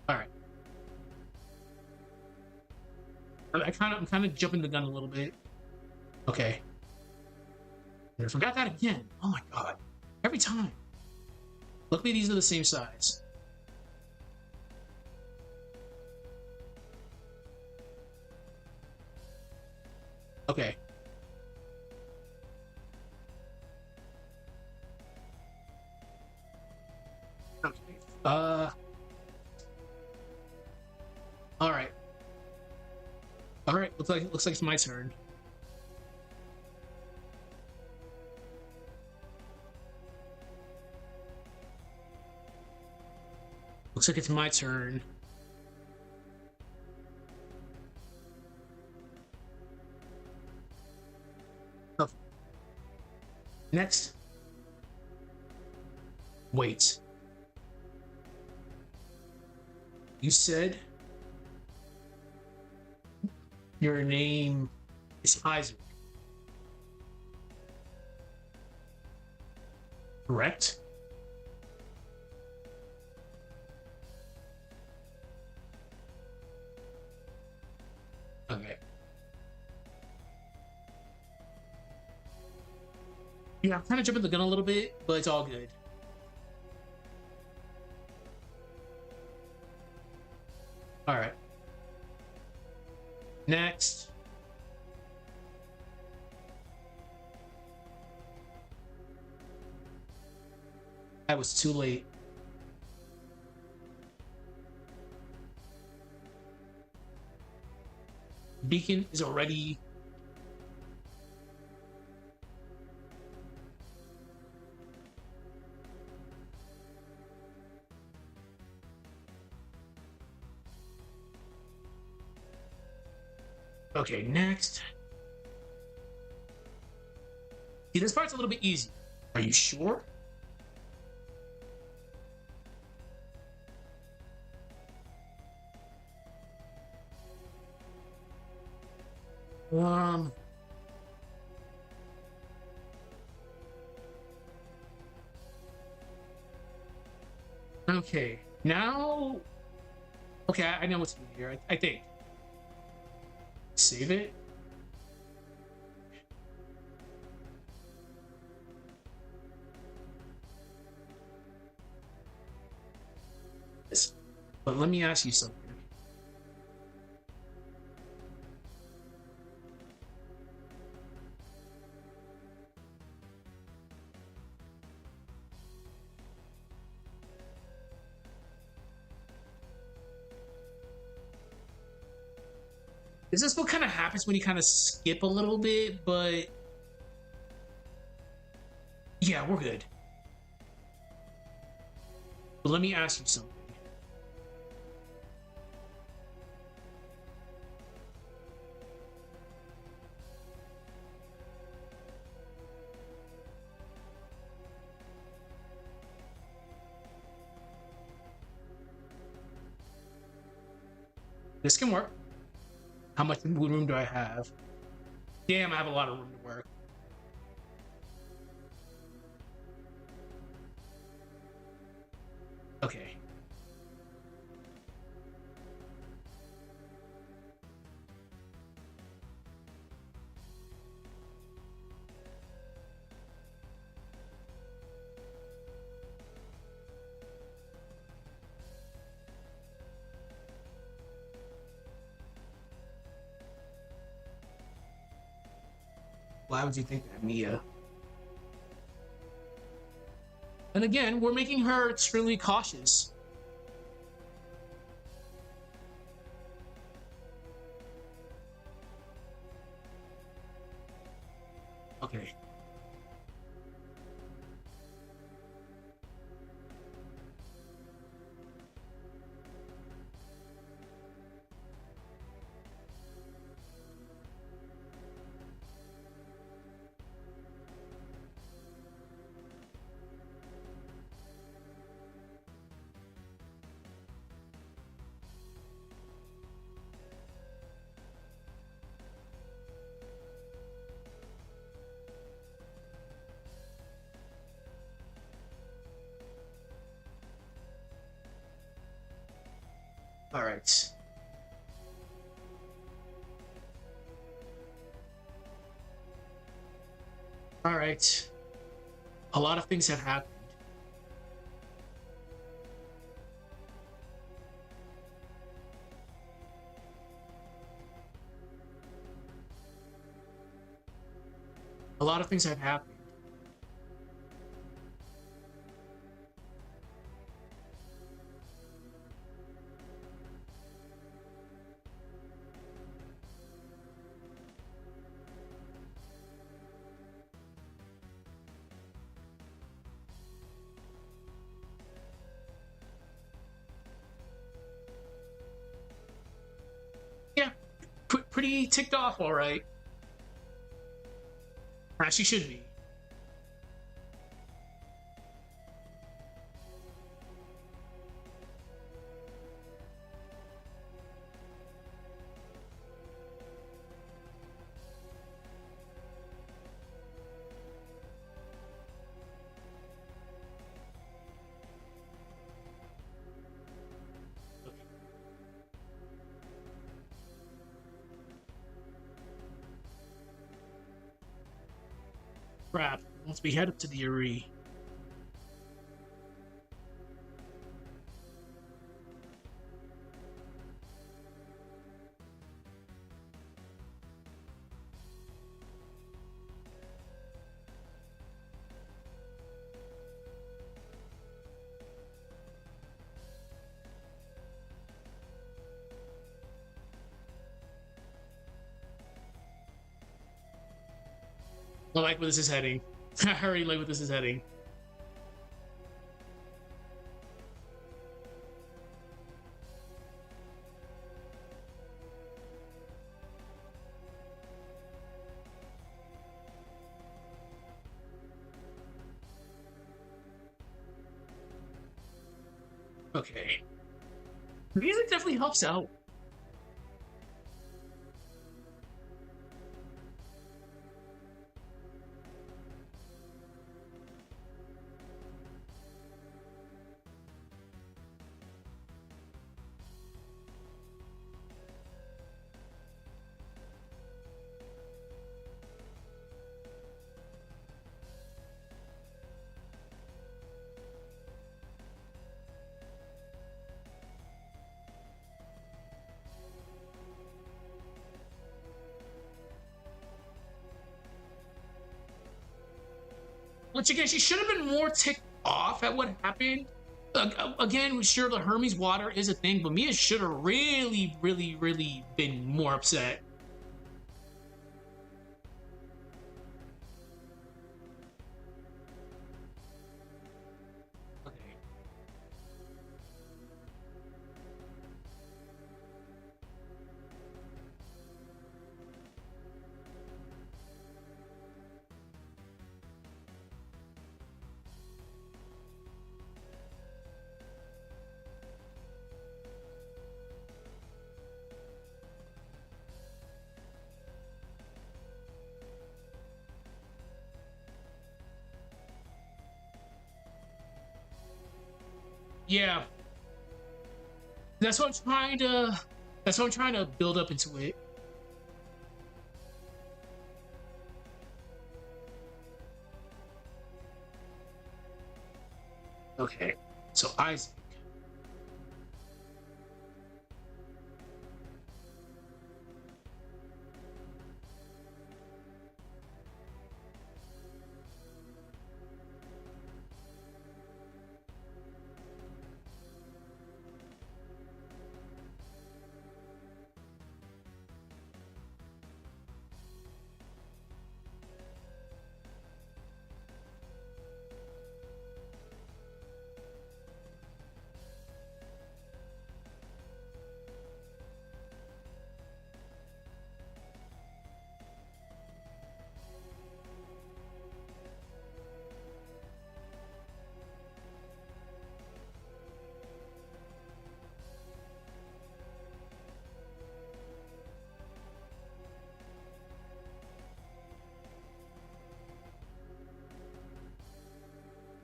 All right. I'm kind of jumping the gun a little bit. Okay. I forgot that again. Oh my god. Every time. Luckily, these are the same size. Okay. Okay. All right. All right. Looks like it's my turn. Looks like it's my turn. Oh. Next. Wait. You said your name is Isaac, correct? Okay. Yeah, I'm kind of jumping the gun a little bit, but it's all good. All right. Next. I was too late. Beacon is already. Okay, next. See, this part's a little bit easy. Are you sure? Um. Okay, now. Okay, I know what's in here. I think. Save it. Yes. But let me ask you something. This is what kind of happens when you kind of skip a little bit, but yeah, we're good. But let me ask you something. This can work. How much room do I have? Damn, I have a lot of room to work. Okay. Why would you think that, Mia? And again, we're making her extremely cautious. Okay. All right. All right. A lot of things have happened. A lot of things have happened. Yeah, pretty ticked off, all right. Perhaps she should be. Crap. Once we head up to the Uri. I like where this is heading. I already like where this is heading. Okay. Music definitely helps out. Which again, she should have been more ticked off at what happened. Again, sure, the Hermes water is a thing, but Mia should have really, really, really been more upset. Okay. Yeah, that's what I'm trying to. That's what I'm trying to build up into it. Okay, so Isaac.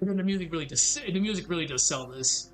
And then the music really does sell this.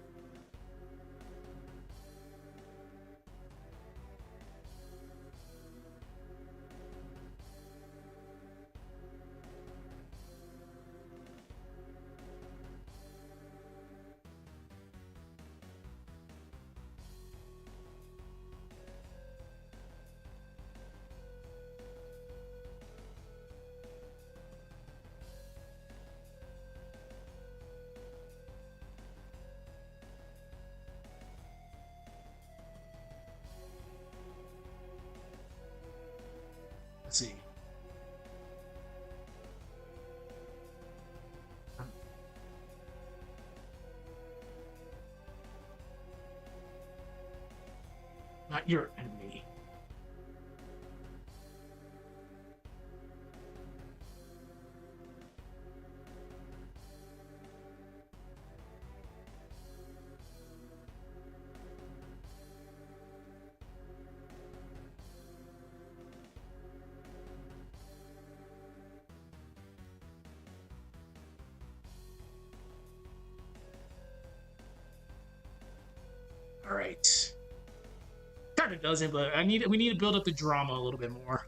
Let's see. Not your enemy. All right. Kind of doesn't, but we need to build up the drama a little bit more.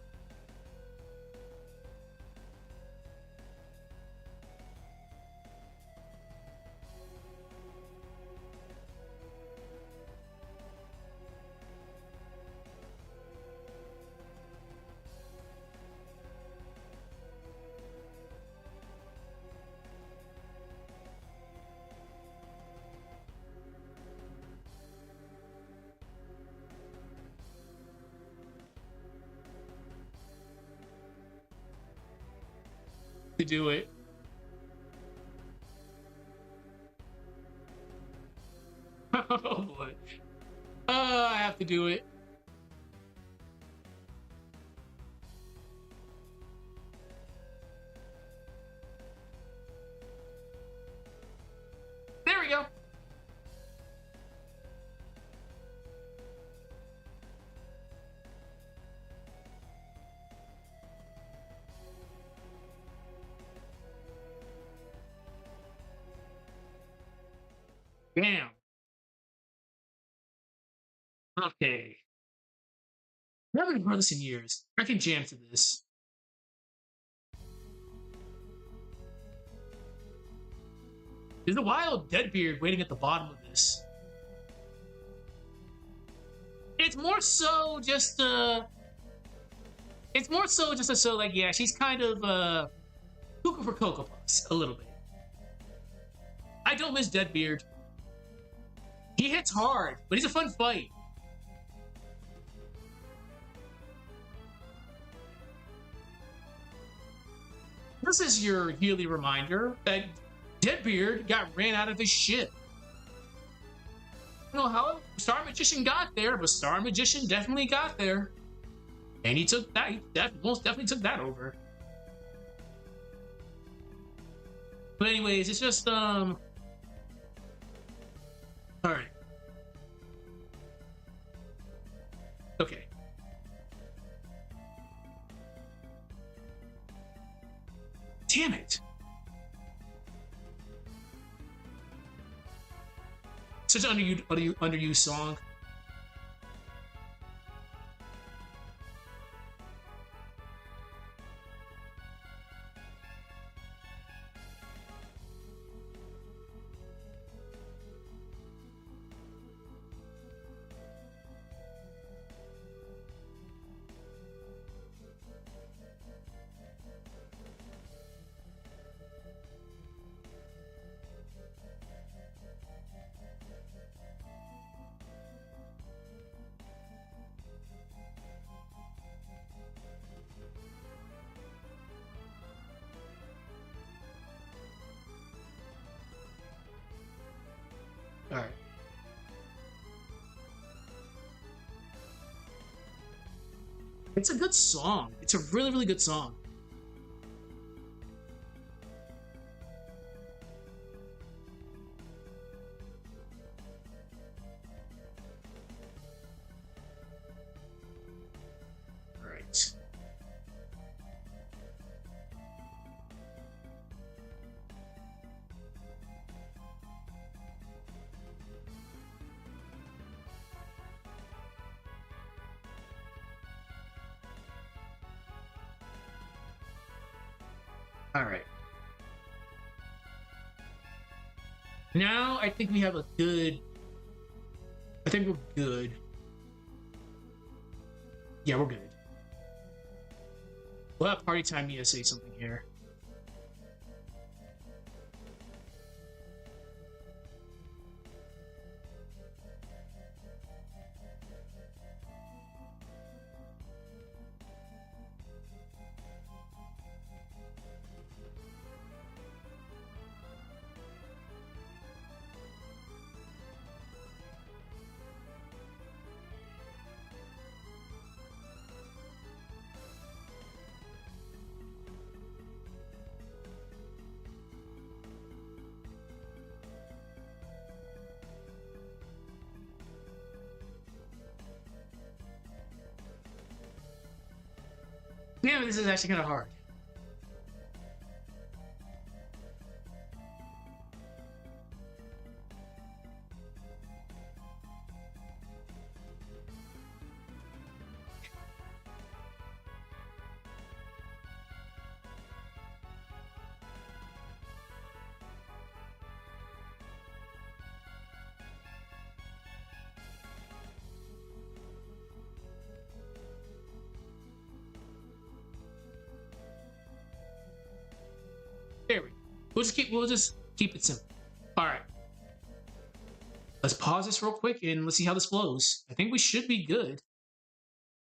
To do it. Oh boy. I have to do it. There we go. Bam. Okay. I haven't heard this in years. I can jam to this. There's a wild Deadbeard waiting at the bottom of this. It's more so just it's more so just so like, yeah, she's kind of cuckoo for Cocoa Puffs a little bit. I don't miss Deadbeard. He hits hard, but he's a fun fight. This is your yearly reminder that Deadbeard got ran out of his ship. I don't know how Star Magician got there, but Star Magician definitely got there. And he took that, most definitely took that over. But anyways, it's just, all right. Okay. Damn it. Such an underused song. All right. It's a good song. It's a really, really good song. All right. All right. Now I think we have a good. I think we're good. Yeah, we're good. We'll have party time to say something here. Yeah, this is actually kind of hard. There we go. We'll just keep it simple. All right. Let's pause this real quick and let's see how this flows. I think we should be good.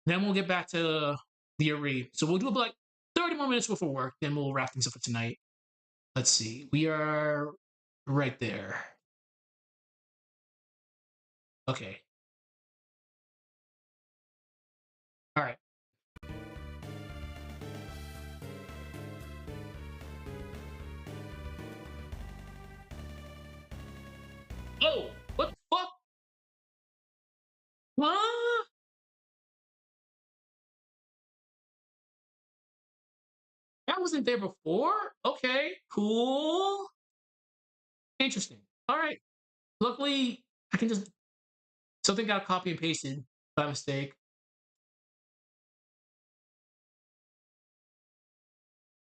Then we'll get back to the array. So we'll do like 30 more minutes worth of work. Then we'll wrap things up for tonight. Let's see. We are right there. Okay. All right. Oh, what the fuck? What? That wasn't there before? Okay, cool. Interesting. All right. Luckily, I can just something got copy and pasted by mistake.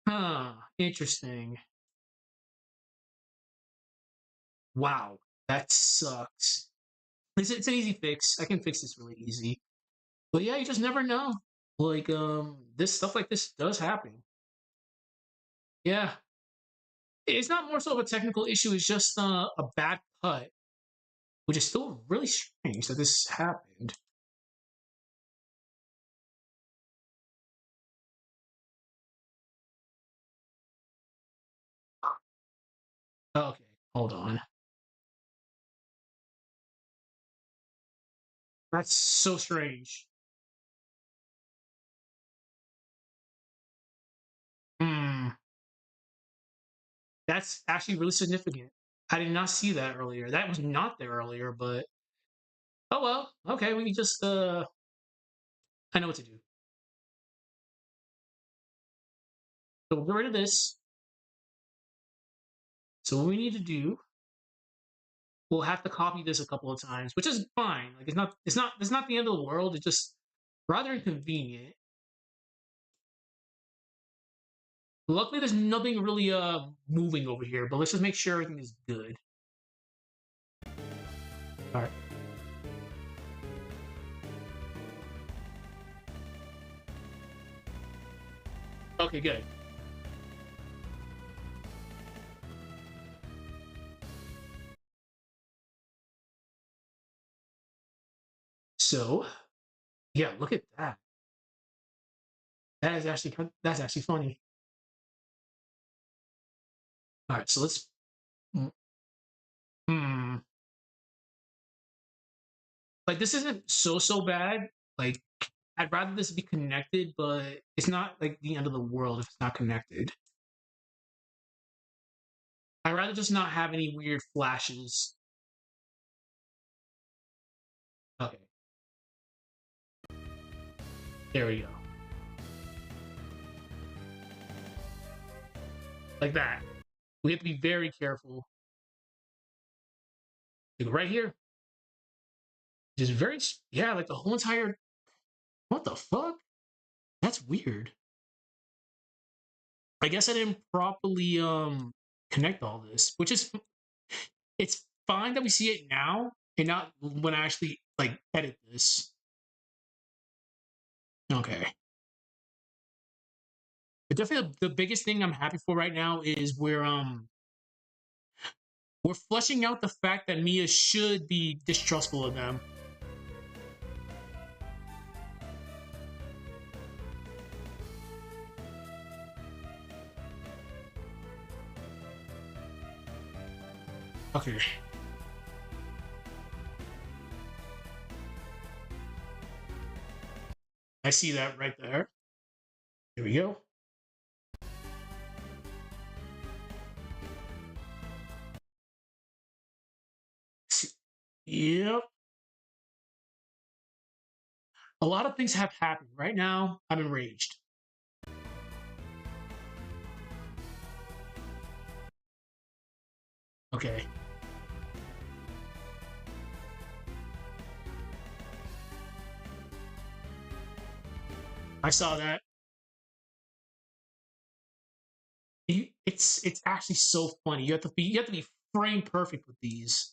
Huh. Interesting. Wow. That sucks. It's an easy fix. I can fix this really easy. But yeah, you just never know. Like, this stuff like this does happen. Yeah. It's not more so of a technical issue, it's just a bad cut, which is still really strange that this happened. Okay, hold on. That's so strange. Hmm. That's actually really significant. I did not see that earlier. That was not there earlier, but oh well. Okay, we can just I know what to do. So we'll get rid of this. So what we need to do, we'll have to copy this a couple of times, which is fine. Like it's not the end of the world. It's just rather inconvenient. Luckily, there's nothing really moving over here, but let's just make sure everything is good. All right. Okay, good. So, yeah, look at that. That's actually funny. All right, so let's. Hmm. Like this isn't so bad. Like I'd rather this be connected, but it's not like the end of the world if it's not connected. I'd rather just not have any weird flashes. Okay, there we go. Like that. We have to be very careful. Like right here, just very yeah, like the whole entire. What the fuck? That's weird. I guess I didn't properly connect all this, which is it's fine that we see it now and not when I actually like edit this. Okay. But definitely the biggest thing I'm happy for right now is we're fleshing out the fact that Mia should be distrustful of them. Okay. I see that right there. Here we go. Yep. A lot of things have happened. Right now, I'm enraged. Okay. I saw that. It's actually so funny. You have to be frame perfect with these.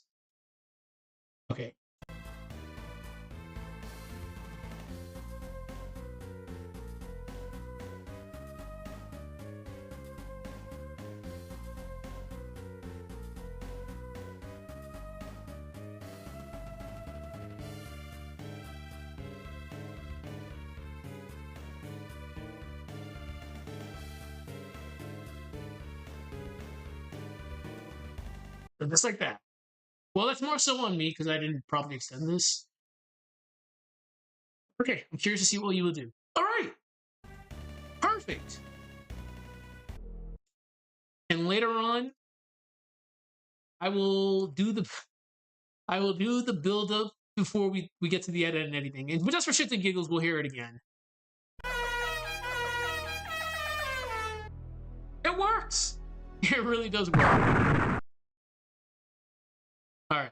Okay. Just like that. Well, that's more so on me because I didn't properly extend this. Okay, I'm curious to see what you will do. All right, perfect. And later on, I will do the build up before we get to the edit and editing. But just for shits and giggles, we'll hear it again. It works. It really does work. All right.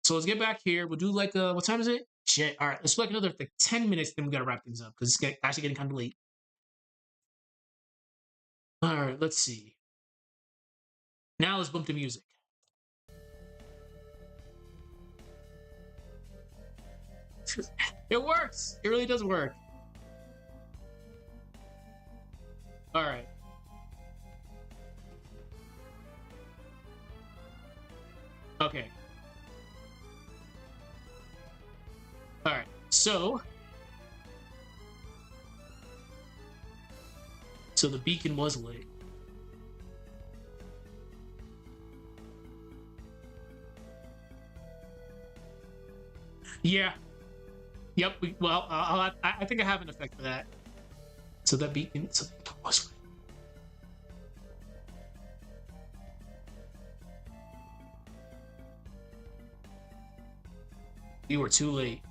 So let's get back here. We'll do like what time is it? Shit. All right. Let's do like another like 10 minutes. Then we gotta wrap things up because it's actually getting kind of late. All right. Let's see. Now let's bump the music. It works. It really does work. All right. Okay. All right. So the beacon was lit. Yeah. Yep. I think I have an effect for that. So that beacon was lit. You were too late.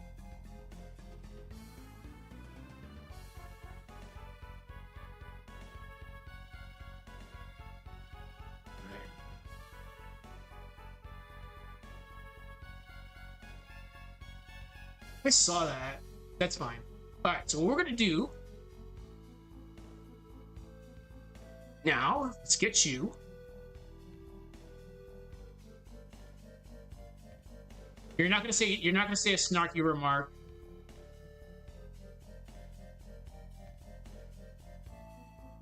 I saw that. That's fine. All right, so what we're gonna do now, let's get you. You're not gonna say a snarky remark.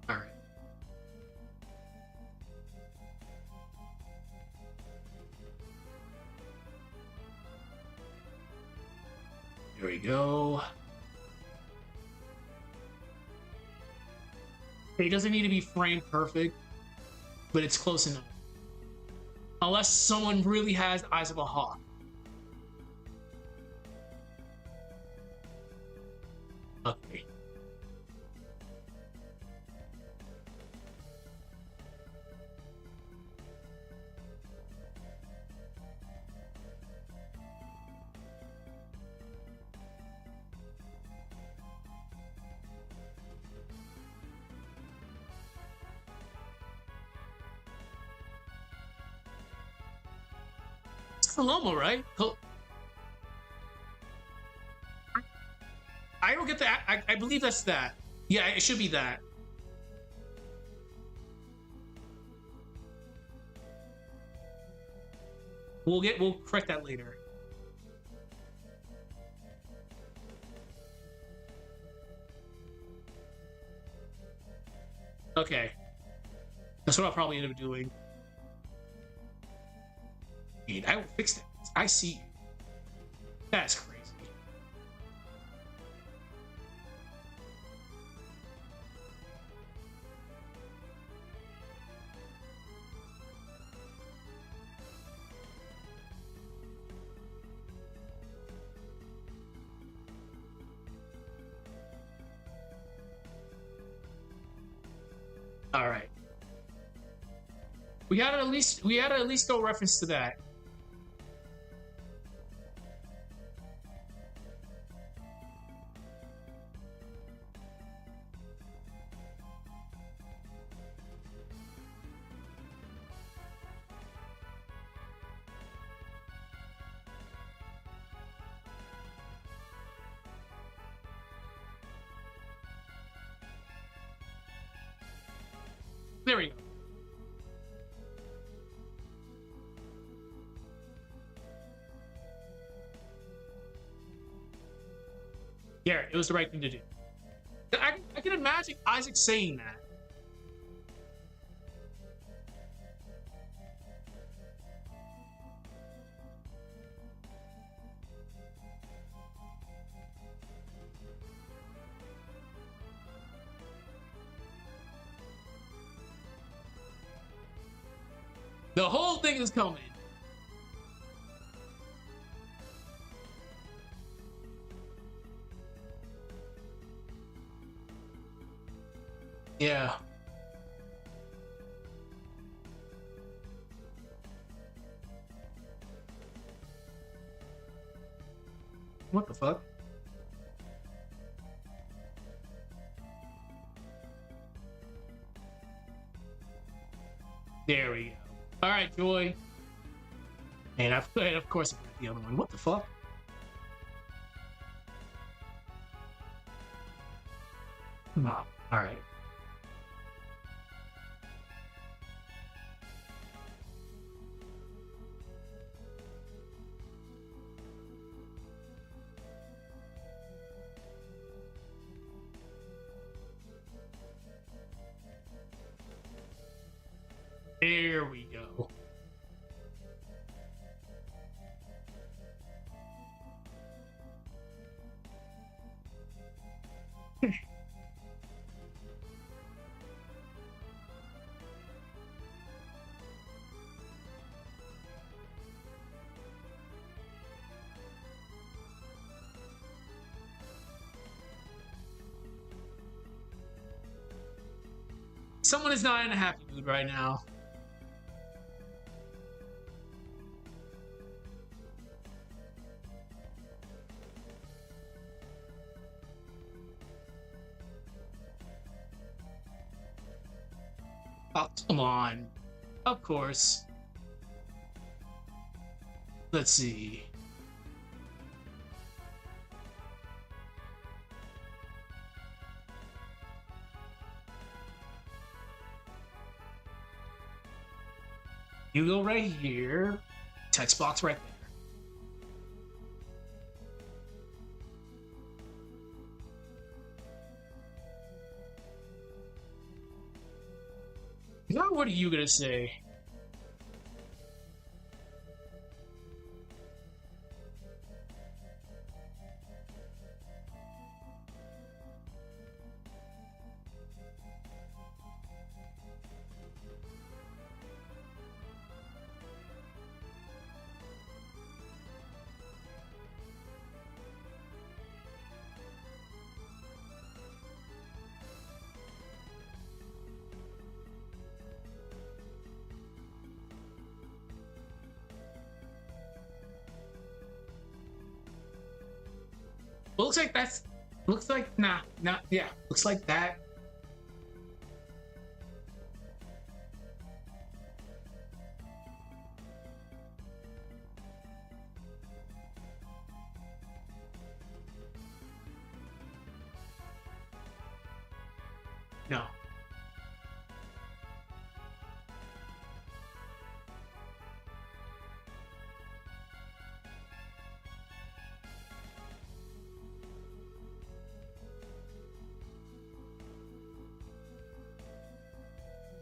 All right. There we go. It doesn't need to be frame perfect, but it's close enough. Unless someone really has eyes of a hawk. Okay. It's Paloma, right? I don't get that. I believe that's that. Yeah, it should be that. We'll correct that later. Okay. That's what I'll probably end up doing. Dude, I will fix that. I see you. That's crazy. All right. We gotta at least go reference to that. Yeah, it was the right thing to do. I can imagine Isaac saying that. The whole thing is coming. Yeah. What the fuck? There we go. All right, Joy. And of course I got the other one. What the fuck? Oh, all right. There we go. Someone is not in a happy mood right now. Oh, come on. Of course. Let's see. You go right here. Text box right there. Now what are you gonna say? Well, looks like that's. Looks like yeah. Looks like that. No.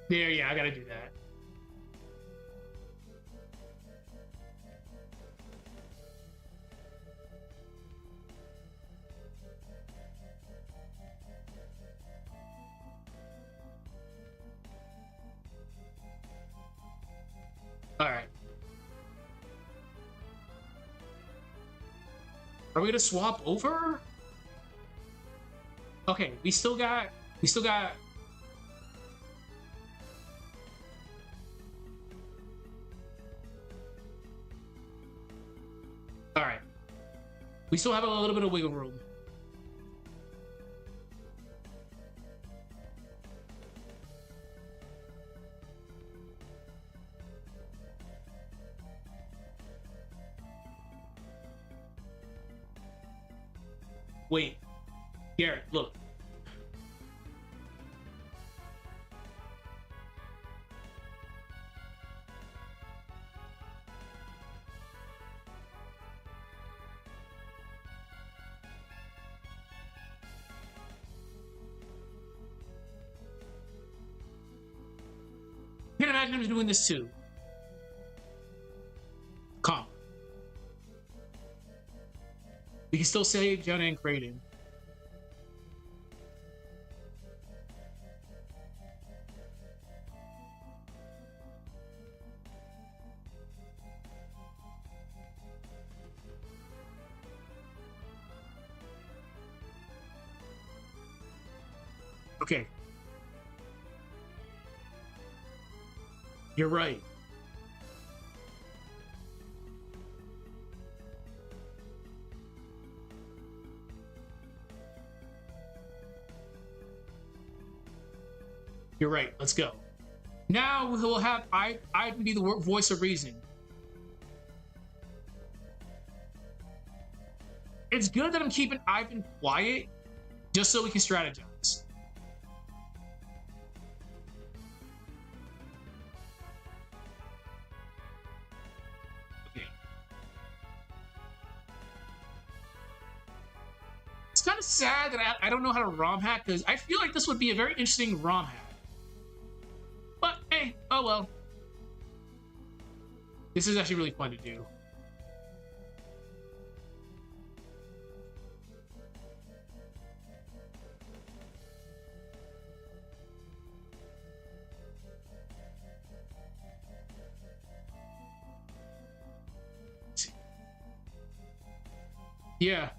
Yeah, I gotta do that. All right. Are we gonna swap over? Okay, we still got. All right. We still have a little bit of wiggle room. Wait, Garrett, look. can't imagine him doing this too. Comma. We can still save Jenna and Kraden. Okay. You're right. You're right. Let's go. Now we'll have I be the voice of reason. It's good that I'm keeping Ivan quiet, just so we can strategize. Okay. It's kind of sad that I don't know how to ROM hack, because I feel like this would be a very interesting ROM hack. But hey, oh well. This is actually really fun to do. Yeah.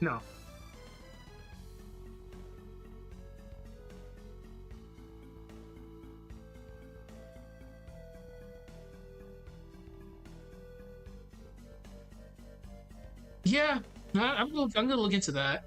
No. Yeah, I'm gonna look into that.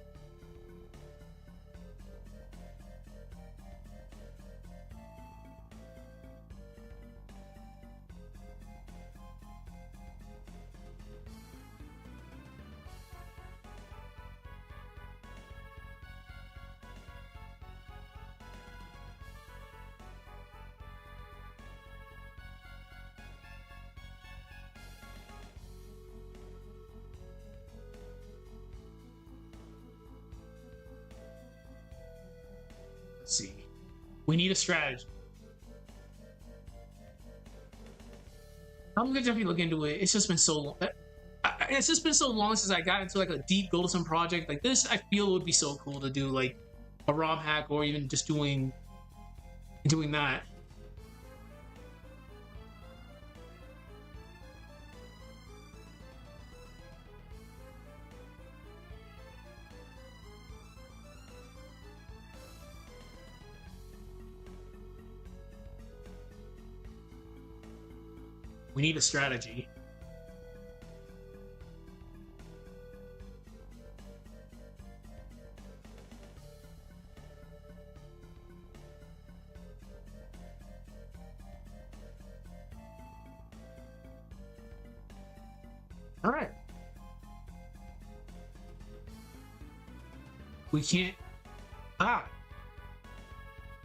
Let's see. We need a strategy. I'm gonna definitely look into it. It's just been so long. It's just been so long since I got into like a deep go to some project like this. I feel it would be so cool to do like a ROM hack or even just doing that. We need a strategy. All right. We can't. Ah.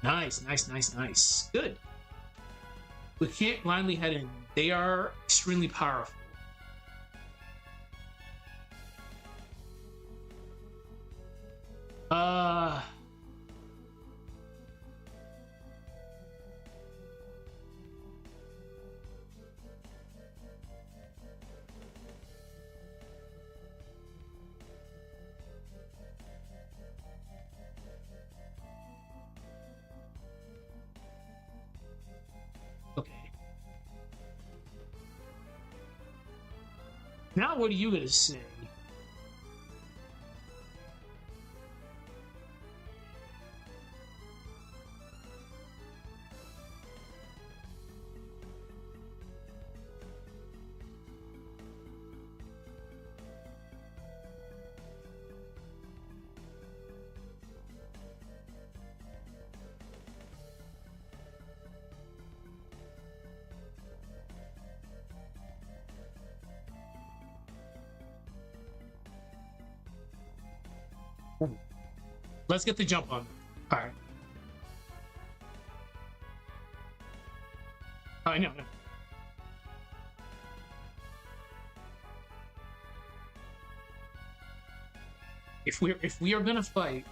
Nice, nice, nice, nice. Good. We can't blindly head in. They are extremely powerful. Okay. Now what are you gonna say? Let's get the jump on. All right. I know. if we are gonna fight,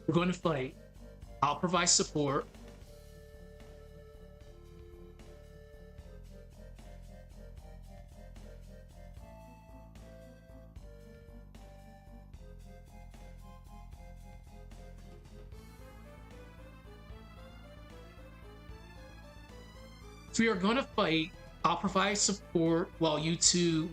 we're going to fight. I'll provide support. If we are going to fight, I'll provide support while you two...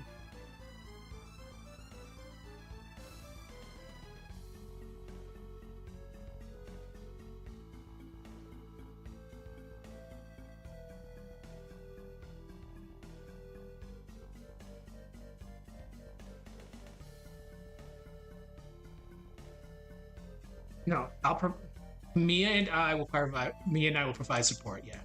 No, Mia and I will provide support, yeah.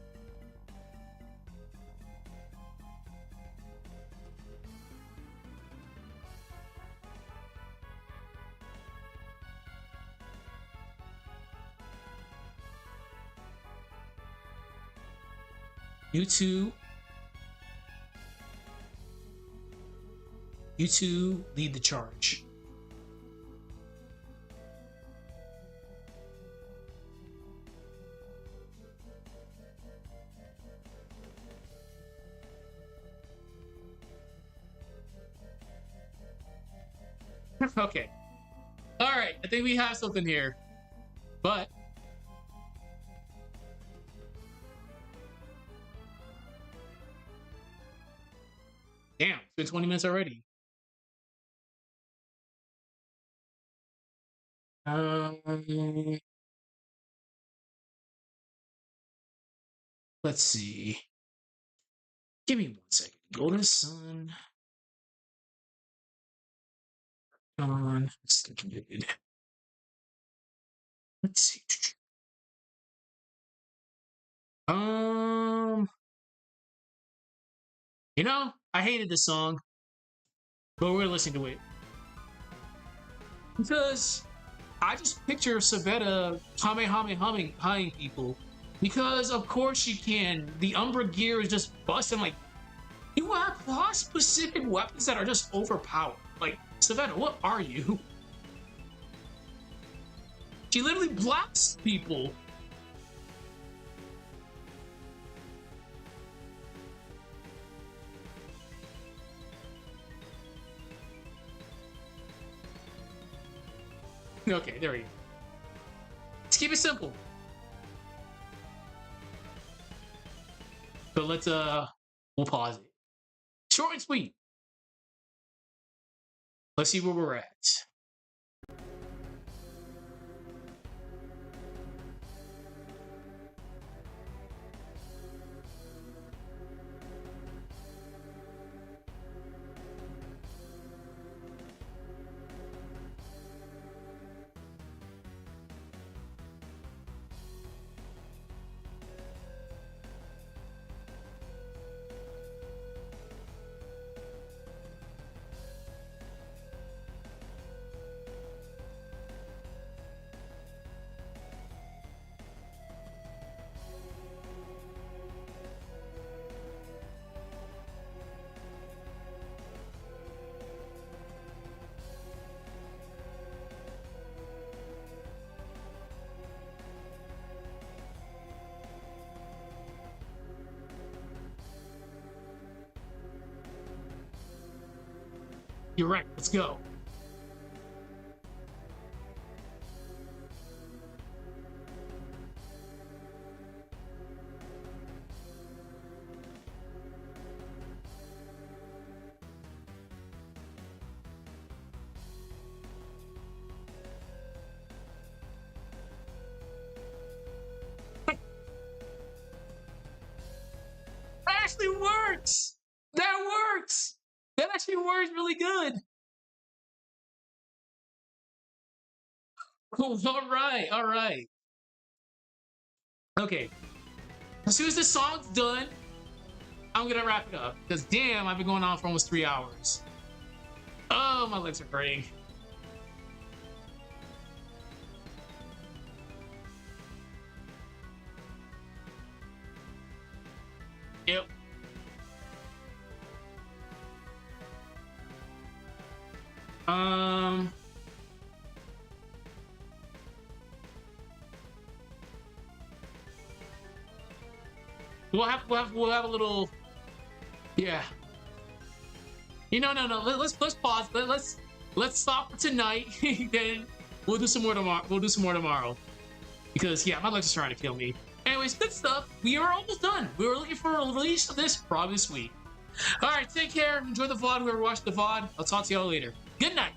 You two lead the charge. Okay. All right. I think we have something here, but damn, it's been 20 minutes already. Let's see. Give me 1 second. Golden Sun. On. Let's see. You know, I hated this song, but we're gonna listen to it because I just picture Savetta humming people because of course she can. The Umbra gear is just busting. Like, you have class-specific weapons that are just overpowered. Like, Savetta, what are you? She literally blasts people. Okay, there we go. Let's keep it simple. So let's we'll pause it. Short and sweet. Let's see where we're at. You're right. Let's go. That actually works. That works. That actually works really good. Cool. All right. All right. Okay. As soon as this song's done, I'm gonna wrap it up. Because damn, I've been going on for almost 3 hours. Oh, my legs are hurting. Yep. We'll have a little. Yeah. You know, no. Let's pause. Let's stop for tonight. Then we'll do some more tomorrow. We'll do some more tomorrow. Because yeah, my legs are trying to kill me. Anyways, good stuff. We are almost done. We were looking for a release of this probably this week. All right, take care. Enjoy the VOD. Whoever watched the VOD. I'll talk to y'all later. Good night.